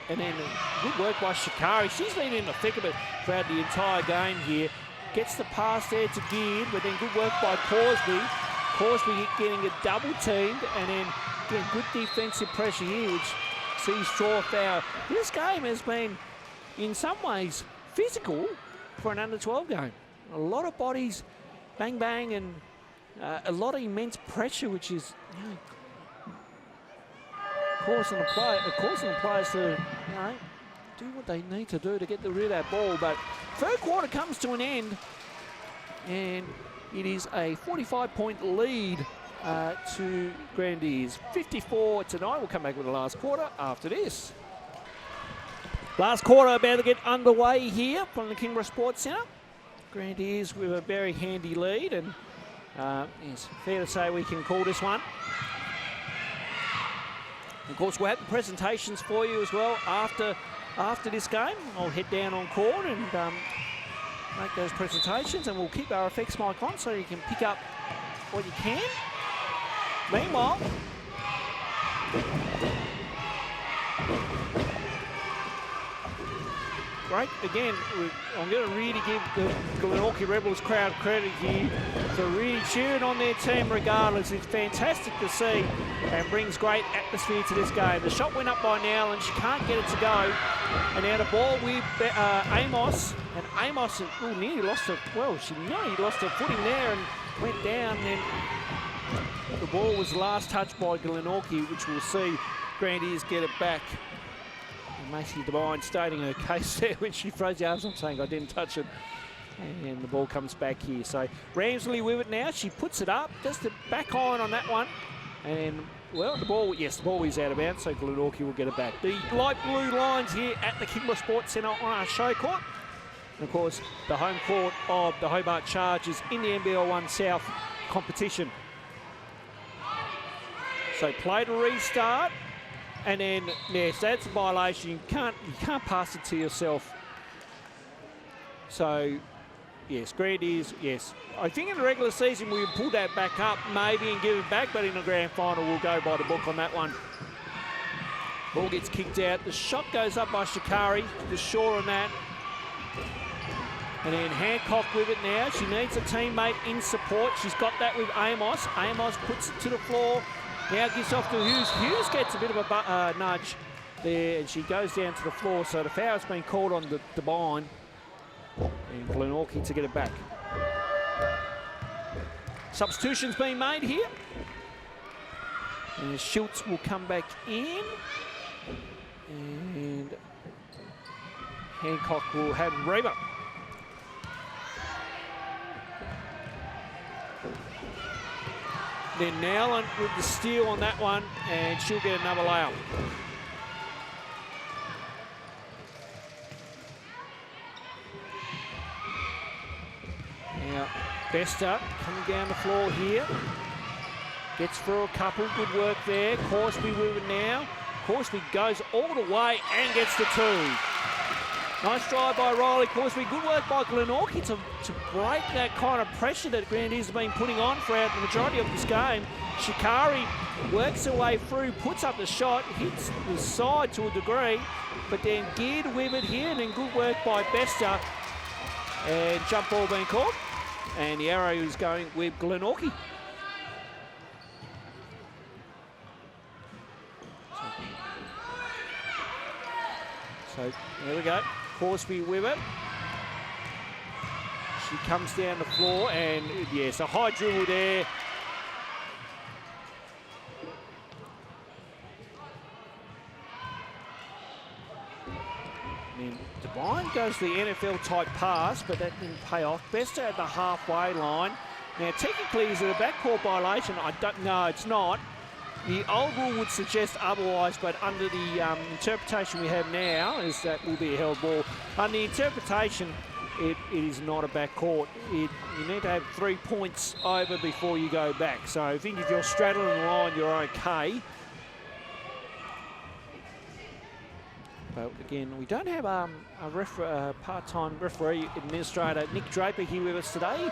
and then good work by Shikari. She's been in the thick of it throughout the entire game here. Gets the pass there to Geard, but then good work by Corsby. Corsby getting a double teamed, and then again, good defensive pressure here, which sees draw a foul. This game has been, in some ways, physical for an under-12 game. A lot of bodies, bang, bang, and a lot of immense pressure, which is, causing the players to, do what they need to do to get rid of that ball. But third quarter comes to an end, and it is a 45-point lead to Grenadiers. 54 tonight. We'll come back with the last quarter after this. Last quarter about to get underway here from the Kingborough Sports Centre. Grenadiers with a very handy lead, and it's fair to say we can call this one. Of course, we'll have the presentations for you as well after this game. I'll head down on court and make those presentations, and we'll keep our effects mic on so you can pick up what you can. Meanwhile, great. Again, I'm going to really give the Glenorchy Rebels crowd credit here for really cheering on their team regardless. It's fantastic to see and brings great atmosphere to this game. The shot went up by Nowlan, she can't get it to go. And now the ball with Amos. And Amos nearly lost her, she nearly lost her footing there and went down. And the ball was last touched by Glenorchy, which we'll see Grenadiers get it back. Macy Devine stating her case there when she throws the arms. I'm saying I didn't touch it. And the ball comes back here. So Ramsley with it now. She puts it up. Just a back iron on that one. And, the ball is out of bounds, so Glenorchy will get it back. The light blue lines here at the Kingborough Sports Centre on our show court. And, of course, the home court of the Hobart Chargers in the NBL 1 South competition. So play to restart. And then, yes, that's a violation. You can't pass it to yourself So, yes, Grenadiers, yes. I think in the regular season we would pull that back up maybe and give it back, but in the grand final we'll go by the book on that one. Ball gets kicked out. The shot goes up by Shikari, just short on that. And then Hancock with it now. She needs a teammate in support. She's got that with Amos. Amos puts it to the floor. Now gives off to Hughes. Hughes gets a bit of a nudge there, and she goes down to the floor. So the foul's been called on the Devine. And Glenorchy to get it back. Substitution's been made here. And Schultz will come back in. And Hancock will have Reba. Then Nowlan with the steal on that one, and she'll get another layup. Now, Bester coming down the floor here. Gets through a couple, good work there. Corsby with it now. Corsby goes all the way and gets the two. Nice drive by Riley Corsby. Good work by Glenorchy to break that kind of pressure that Grenadiers have been putting on throughout the majority of this game. Shikari works her way through, puts up the shot, hits the side to a degree, but then geared with it here, and then good work by Bester. And jump ball being called. And the arrow is going with Glenorchy. So there we go. Corsby with it. She comes down the floor, and yes, a high dribble there. And then Devine goes the NFL type pass, but that didn't pay off. Bester at the halfway line. Now, technically, is it a backcourt violation? I don't know. It's not. The old rule would suggest otherwise, but under the interpretation we have now, is that will be a held ball. Under the interpretation, it is not a backcourt. You need to have 3 points over before you go back. So I think if you're straddling the line, you're okay. But again, we don't have a part-time referee administrator, Nick Draper, here with us today.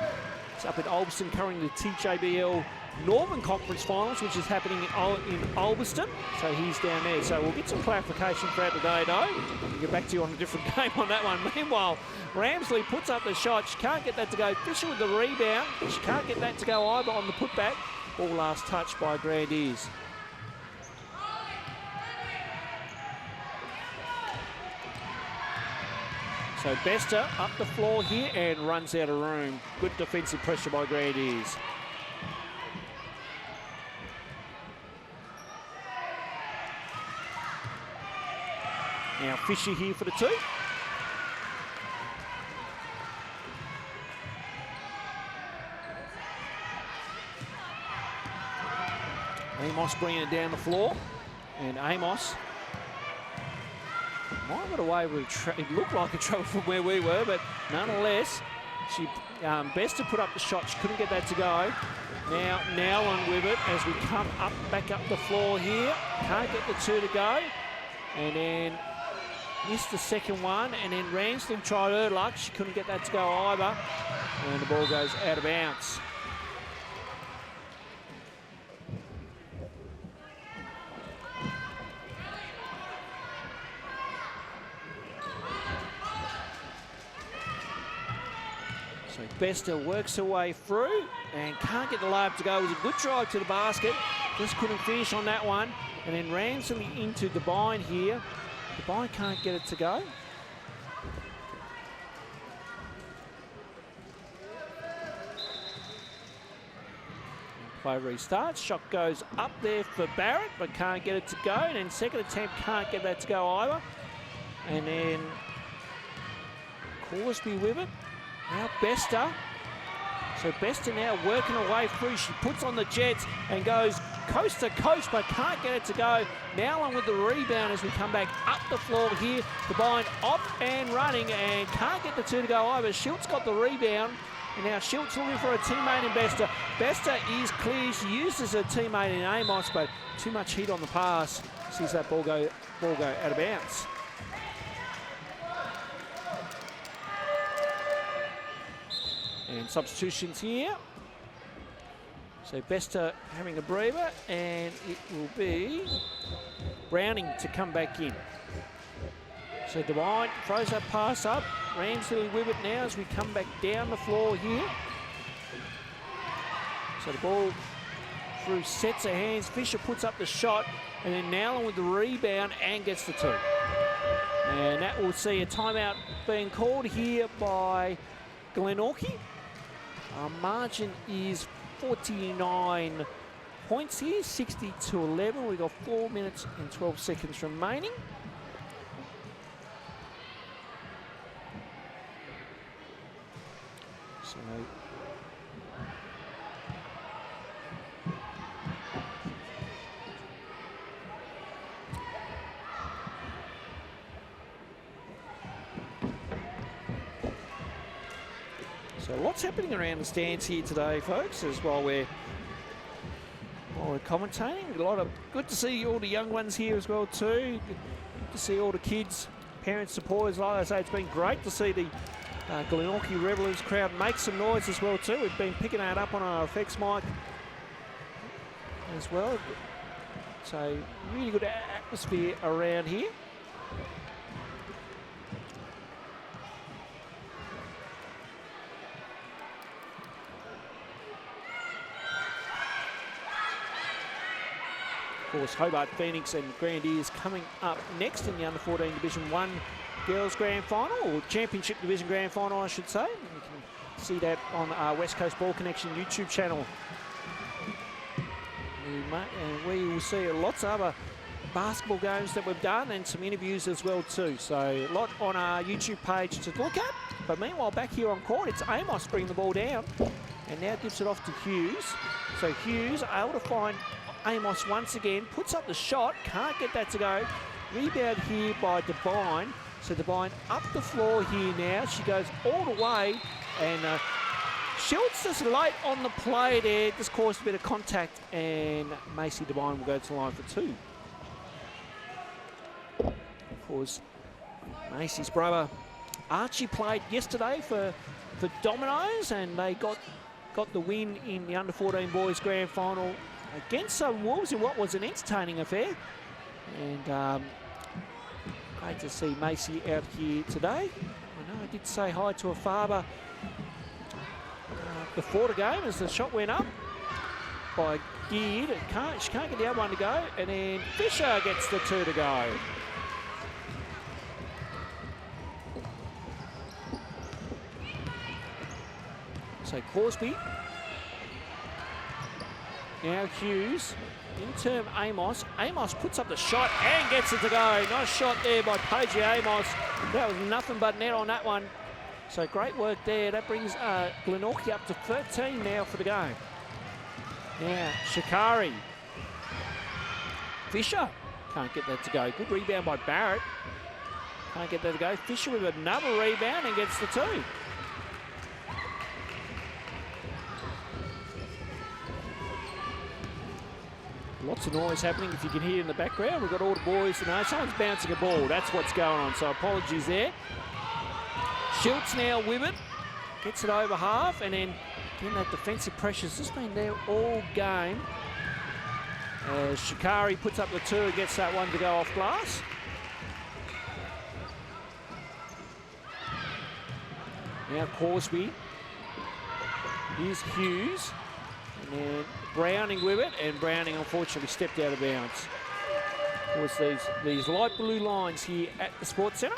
He's up at Ulverston covering the TJBL Northern Conference Finals, which is happening in Ulverston. So he's down there. So we'll get some clarification throughout the day, though. We'll get back to you on a different game on that one. Meanwhile, Ramsley puts up the shot. She can't get that to go. Fisher with the rebound. She can't get that to go either on the putback. Ball last touch by Grenadiers. So Bester up the floor here and runs out of room. Good defensive pressure by Grenadiers. Now Fisher here for the two. Amos bringing it down the floor. And Amos might have got away with it looked like a trouble from where we were, but nonetheless, she Bester put up the shot. She couldn't get that to go. Now Nowlan with it as we come up, back up the floor here. Can't get the two to go. And then missed the second one, and then Ramsden tried her luck. She couldn't get that to go either. And the ball goes out of bounds. So Bester works her way through and can't get the layup to go. It was a good drive to the basket. Just couldn't finish on that one. And then Ramsley into Devine here. Devine can't get it to go. Play restarts. Shot goes up there for Barrett, but can't get it to go. And then second attempt, can't get that to go either. And then Corsby with it. Now Bester. So Bester now working her way through. She puts on the Jets and goes coast to coast, but can't get it to go. Nowlan with the rebound as we come back up the floor here. Devine off and running and can't get the two to go either. Schultz got the rebound. And now Schultz looking for a teammate in Bester. Bester is clear. She uses her teammate in Amos, but too much heat on the pass. Sees that ball go out of bounds. And substitutions here. So Bester having a breather, and it will be Browning to come back in. So Devine throws that pass up. Ramsley with it now as we come back down the floor here. So the ball through sets of hands. Fisher puts up the shot, and then Nowlan with the rebound and gets the 2. And that will see a timeout being called here by Glenorchy. Our margin is 49 points here, 60-11. We've got 4 minutes and 12 seconds remaining. So lots happening around the stands here today, folks, as while we're commentating. A lot of good to see all the young ones here as well too. Good to see all the kids, parents, supporters. Like I say, it's been great to see the Glenorchy Revellers crowd make some noise as well too. We've been picking that up on our effects mic as well. So really good atmosphere around here. Of course, Hobart Phoenix and Grenadiers coming up next in the Under-14 Division 1 Girls Grand Final, or Championship Division Grand Final, I should say. You can see that on our West Coast Ball Connection YouTube channel. And we will see lots of other basketball games that we've done and some interviews as well too. So a lot on our YouTube page to look at. But meanwhile, back here on court, it's Amos bringing the ball down and now gives it off to Hughes. So Hughes able to find Amos once again, puts up the shot, can't get that to go. Rebound here by Devine. So Devine up the floor here now. She goes all the way, and Schultz just late on the play there, just caused a bit of contact, and Macy Devine will go to the line for 2. Of course, Macy's brother Archie played yesterday for Dominoes, and they got the win in the Under-14 Boys Grand Final against some Wolves in what was an entertaining affair. And great to see Macy out here today. I know I did say hi to her father before the game as the shot went up by Geared. She can't get the other one to go, and then Fisher gets the 2 to go. So Corsby. Now Hughes, in turn Amos. Amos puts up the shot and gets it to go. Nice shot there by Paige Amos. That was nothing but net on that one. So great work there. That brings Glenorchy up to 13 now for the game. Now Shikari. Fisher can't get that to go. Good rebound by Barrett. Can't get that to go. Fisher with another rebound and gets the 2. Lots of noise happening, if you can hear in the background. We've got all the boys. No, someone's bouncing a ball. That's what's going on, so apologies there. Schultz now with it. Gets it over half, and then again, that defensive pressure's just been there all game. Shikari puts up the 2 and gets that one to go off glass. Now Corsby. Here's Hughes. And then Browning with it, and Browning unfortunately stepped out of bounds. Of course, these light blue lines here at the Sports Centre.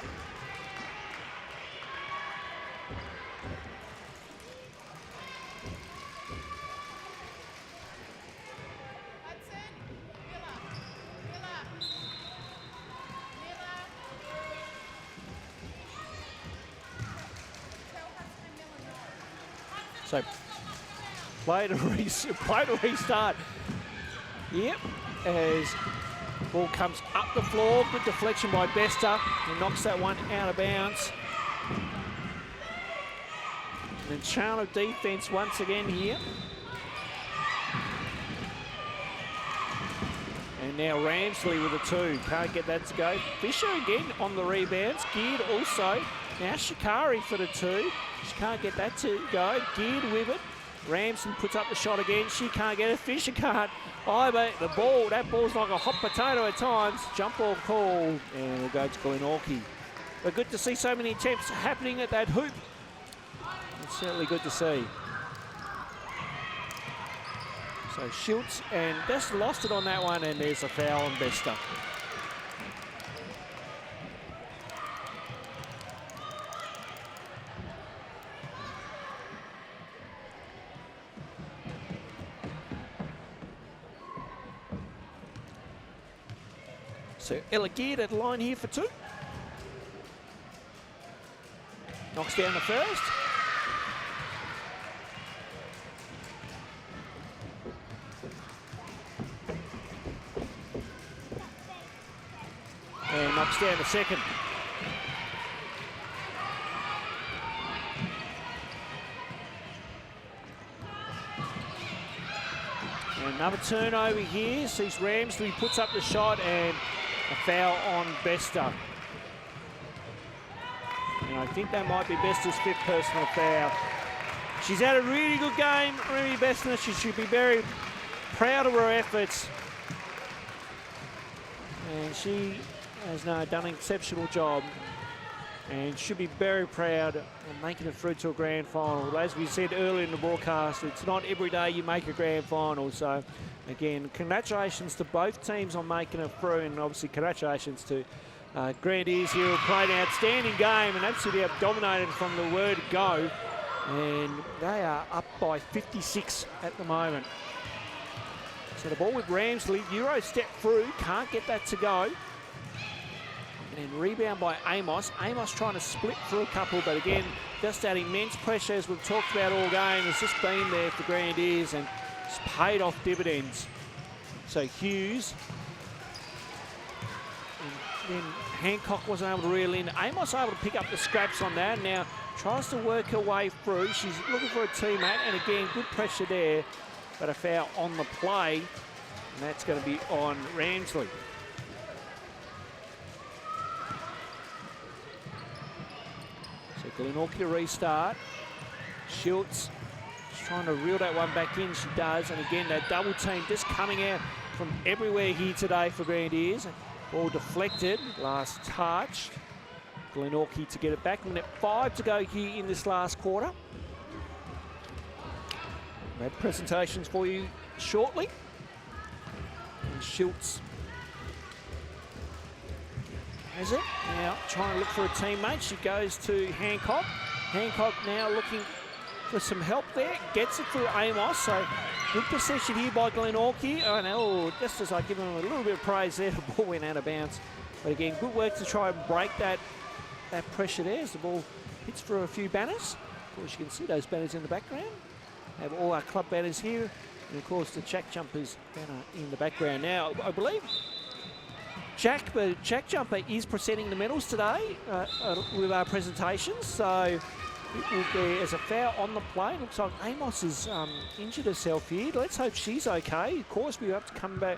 So play to restart. Yep, as ball comes up the floor. Good deflection by Bester. He knocks that one out of bounds. And then Chandler defense once again here. And now Ramsley with a 2. Can't get that to go. Fisher again on the rebounds. Geared also. Now Shikari for the 2. She can't get that to go. Geared with it. Ramsden puts up the shot again. She can't get it. Fisher can't. Oh, but the ball, that ball's like a hot potato at times. Jump ball call, and we'll go to Glenorchy. But good to see so many attempts happening at that hoop. It's certainly good to see. So Schultz and just lost it on that one, and there's a foul on Bester. So Ella Geared at the line here for 2. Knocks down the first. And knocks down the second. And another turnover here. Sees Ramsley puts up the shot, and a foul on Bester. And I think that might be Bester's 5th personal foul. She's had a really good game, Remy Bester. She should be very proud of her efforts. And she has done an exceptional job, and should be very proud of making it through to a grand final. As we said earlier in the broadcast, it's not every day you make a grand final. So again, congratulations to both teams on making it through, and obviously congratulations to Grenadiers here who played an outstanding game and absolutely have dominated from the word go. And they are up by 56 at the moment. So the ball with Ramsley, Euro step through, can't get that to go. And then rebound by Amos. Amos trying to split through a couple, but again, just that immense pressure, as we've talked about all game, has just been there for Grenadiers, and it's paid off dividends. So Hughes. And then Hancock wasn't able to reel in. Amos able to pick up the scraps on that. Now tries to work her way through. She's looking for a teammate, and again, good pressure there, but a foul on the play, and that's going to be on Ramsley. Glenorchy restart. Schultz trying to reel that one back in. She does. And again, that double team just coming out from everywhere here today for Grenadiers. Ball deflected. Last touch. Glenorchy to get it back. Minute 5 to go here in this last quarter. We'll have presentations for you shortly. And Schultz has it. Now trying to look for a teammate. She goes to Hancock. Hancock now looking for some help there. Gets it through Amos. So good possession here by Glenorchy. Oh no, just as I give him a little bit of praise there, the ball went out of bounds. But again, good work to try and break that pressure there as the ball hits through a few banners. Of course, you can see those banners in the background. We have all our club banners here. And of course, the Jack Jumpers banner in the background. Now, I believe Jack Jumper is presenting the medals today with our presentations, so it will be as a foul on the play. Looks like Amos has injured herself here. Let's hope she's okay. Of course, we have to come back.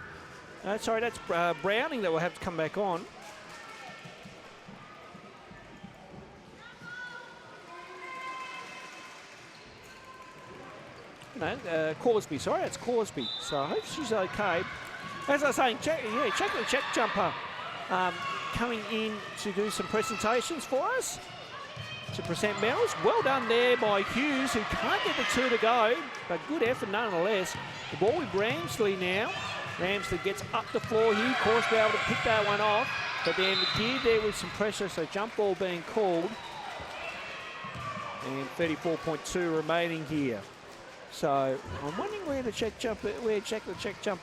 Sorry, that's Browning that will have to come back on. No, Corsby, sorry, that's Corsby. So I hope she's okay. As I was saying, check the Jack Jumper coming in to do some presentations for us, to present medals. Well done there by Hughes, who can't get the 2 to go, but good effort nonetheless. The ball with Ramsley now. Ramsley gets up the floor here. Of course, we're able to pick that one off, but then geared there with some pressure, so jump ball being called. And 34.2 remaining here. So I'm wondering where the Jack Jumper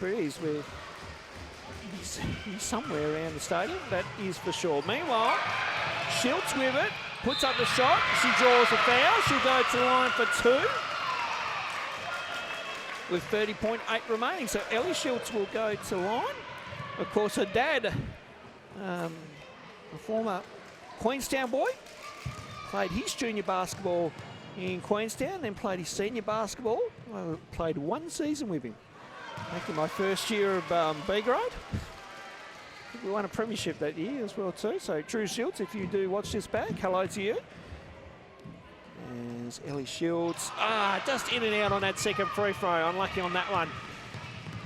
is. Where he's somewhere around the stadium, that is for sure. Meanwhile, Schultz with it, puts up the shot. She draws a foul. She'll go to the line for 2 with 30.8 remaining. So Ellie Schultz will go to line. Of course, her dad, a former Queenstown boy, played his junior basketball in Queenstown, then played his senior basketball. I played 1 season with him, back in my first year of B grade. We won a premiership that year as well too. So Drew Shields, if you do watch this back, hello to you. There's Ellie Shields. Just in and out on that second free throw. Unlucky on that one.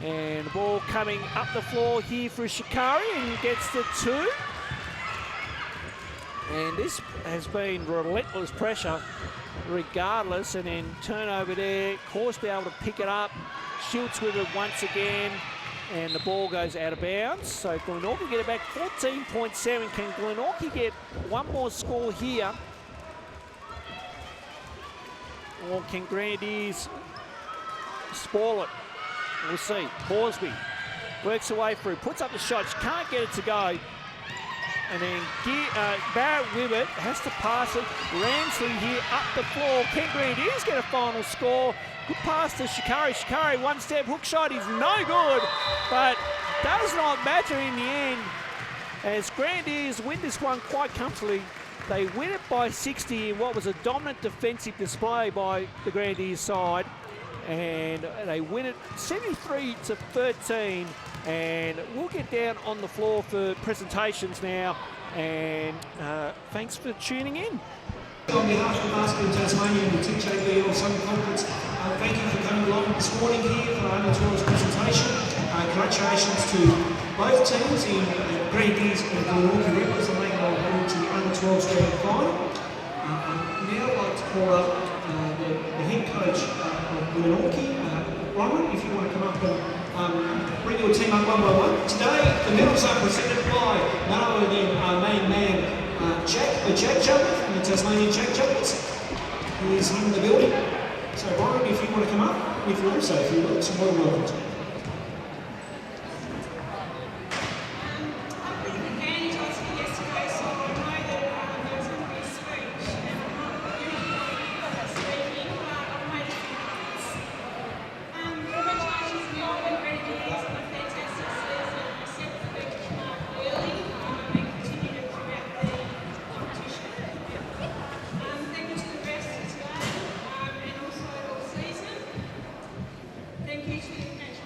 And the ball coming up the floor here for Shikari, and gets the 2. And this has been relentless pressure regardless, and then turnover there. Course be able to pick it up. Shields with it once again, and the ball goes out of bounds. So Glenorchy get it back 14.7. Can Glenorchy get one more score here? Or can Grenadiers spoil it? We'll see. Horsby works away through, puts up the shots, can't get it to go. And then Barrett Wibbett has to pass it. Ramsley here up the floor. Can Grenadiers get a final score? Good pass to Shikari. Shikari, one step hook shot is no good, but does not matter in the end, as Grenadiers win this one quite comfortably. They win it by 60 in what was a dominant defensive display by the Grenadiers side, and they win it 73-13. And we'll get down on the floor for presentations now, and thanks for tuning in. On behalf of Basketball Tasmania and the TJBL Southern Conference, thank you for coming along this morning here for our under-12s presentation. Congratulations to both teams in Grenadiers and Glenorchy Revellers on making their way to the under-12s grand final. Now I'd like to call up the head coach of Glenorchy, Ronnel, if you want to come up and bring your team up one by one. Today, the medals are presented by none other than our main man, Jack, the Jack Jumper from the Tasmanian Jack Jumpers. He is in the building. So, Ronnel, if you want to come up with yours, so if you will, it's more than welcome. Thank you to the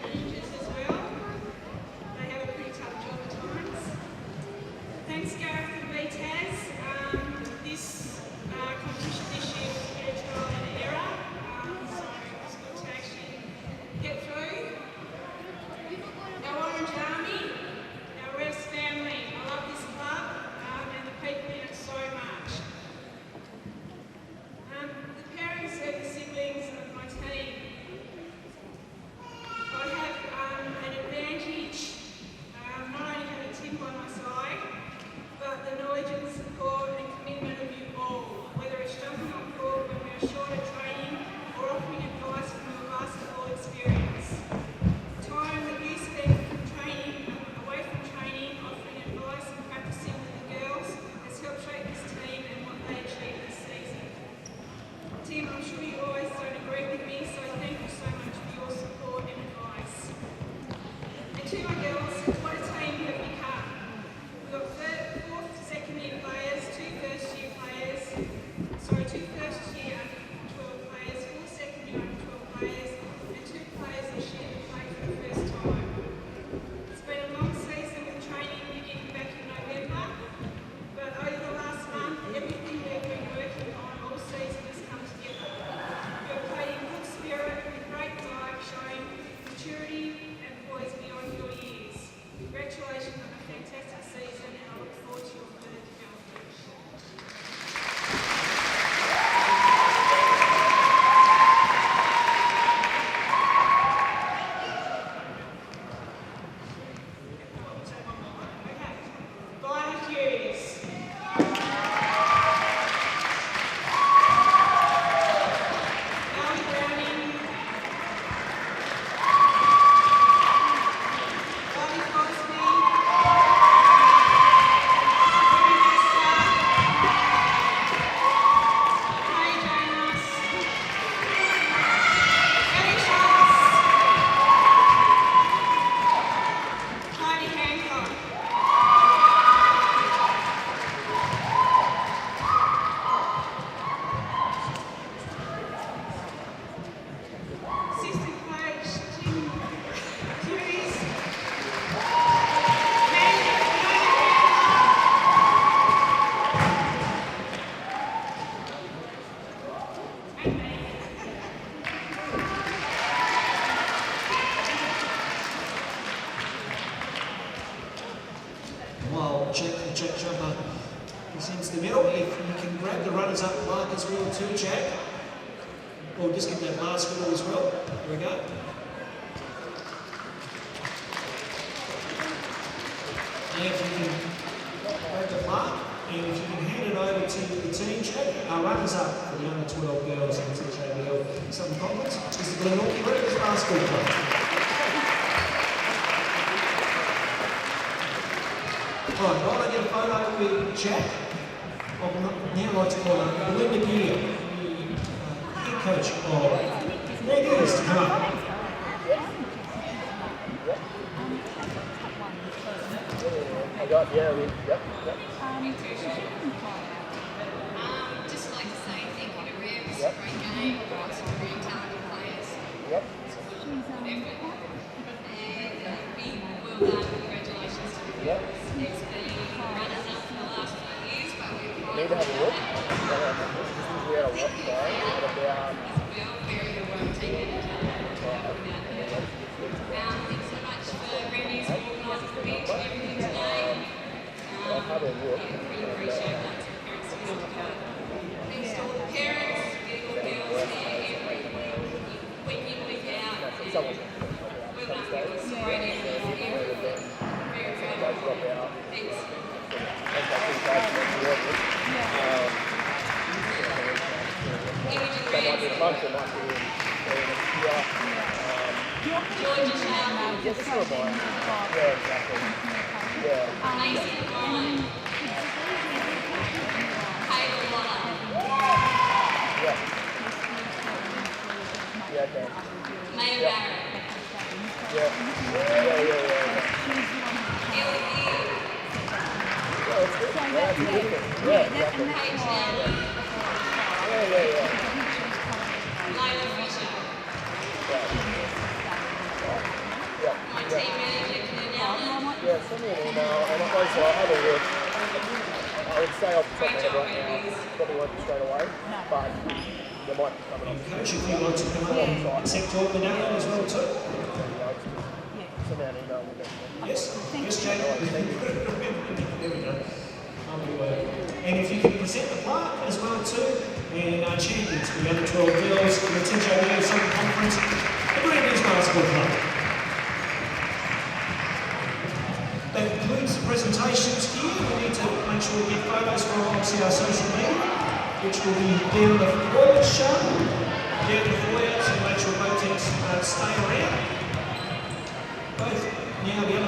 while Jack Jumper presents the medal. If you can grab the runners-up mark as well too, Jack. Or just get that last medal as well. There we go. And if you can grab the mark, and if you can hand it over to the team, Jack, our runners-up for the under-12 girls in the TJBL Southern Conference is the Glenorchy Revellers Basketball Club. Right, while I get a photo with Jack, I would now like to call on Belinda Gear, the head coach of Grenadiers, to come up. Just like to say thank you to Rev. It's a great game. Got some really talented players. Yep. And big well done. Congratulations to the girls. It's been runners up for the last few years, but we're Need to have a look. We had a lot today. very good work taken and thanks so much for Grenadiers for organising the beach and everything today. I'll have a look. Really appreciate that. Thanks to all the parents, getting all the girls there week in, week out. Well done, girls. Great effort. Very proud. Thanks. Image and Reds. Georgia Shower. Yeah, exactly. Yeah. Macy and Ryan. Kayla Lotta. Yeah. Yeah, okay. Maya Barrett. Yeah. Ellie Gill. Yeah, exactly. Paige Downey. Yeah. Layla Fisher. Yeah. My team manager, Glenellan. Yeah, send me an email, and also I'll have a look. I would say off the top of my head right now, probably won't be straight away, but there might be coming up. Coach, if you'd like to come up and accept your medallion as well too. Send me an email, we'll get it. Yes, Jake. There we go. And if you can present the plaque as well too, and our champions for the under-12 girls in the TJBL Southern Conference, the Grenadiers Basketball Club. That concludes the presentations here. We need to make sure we get photos for obviously our social media, which will be down the foyer show, down the foyer, so make sure both teams stay around. Both now the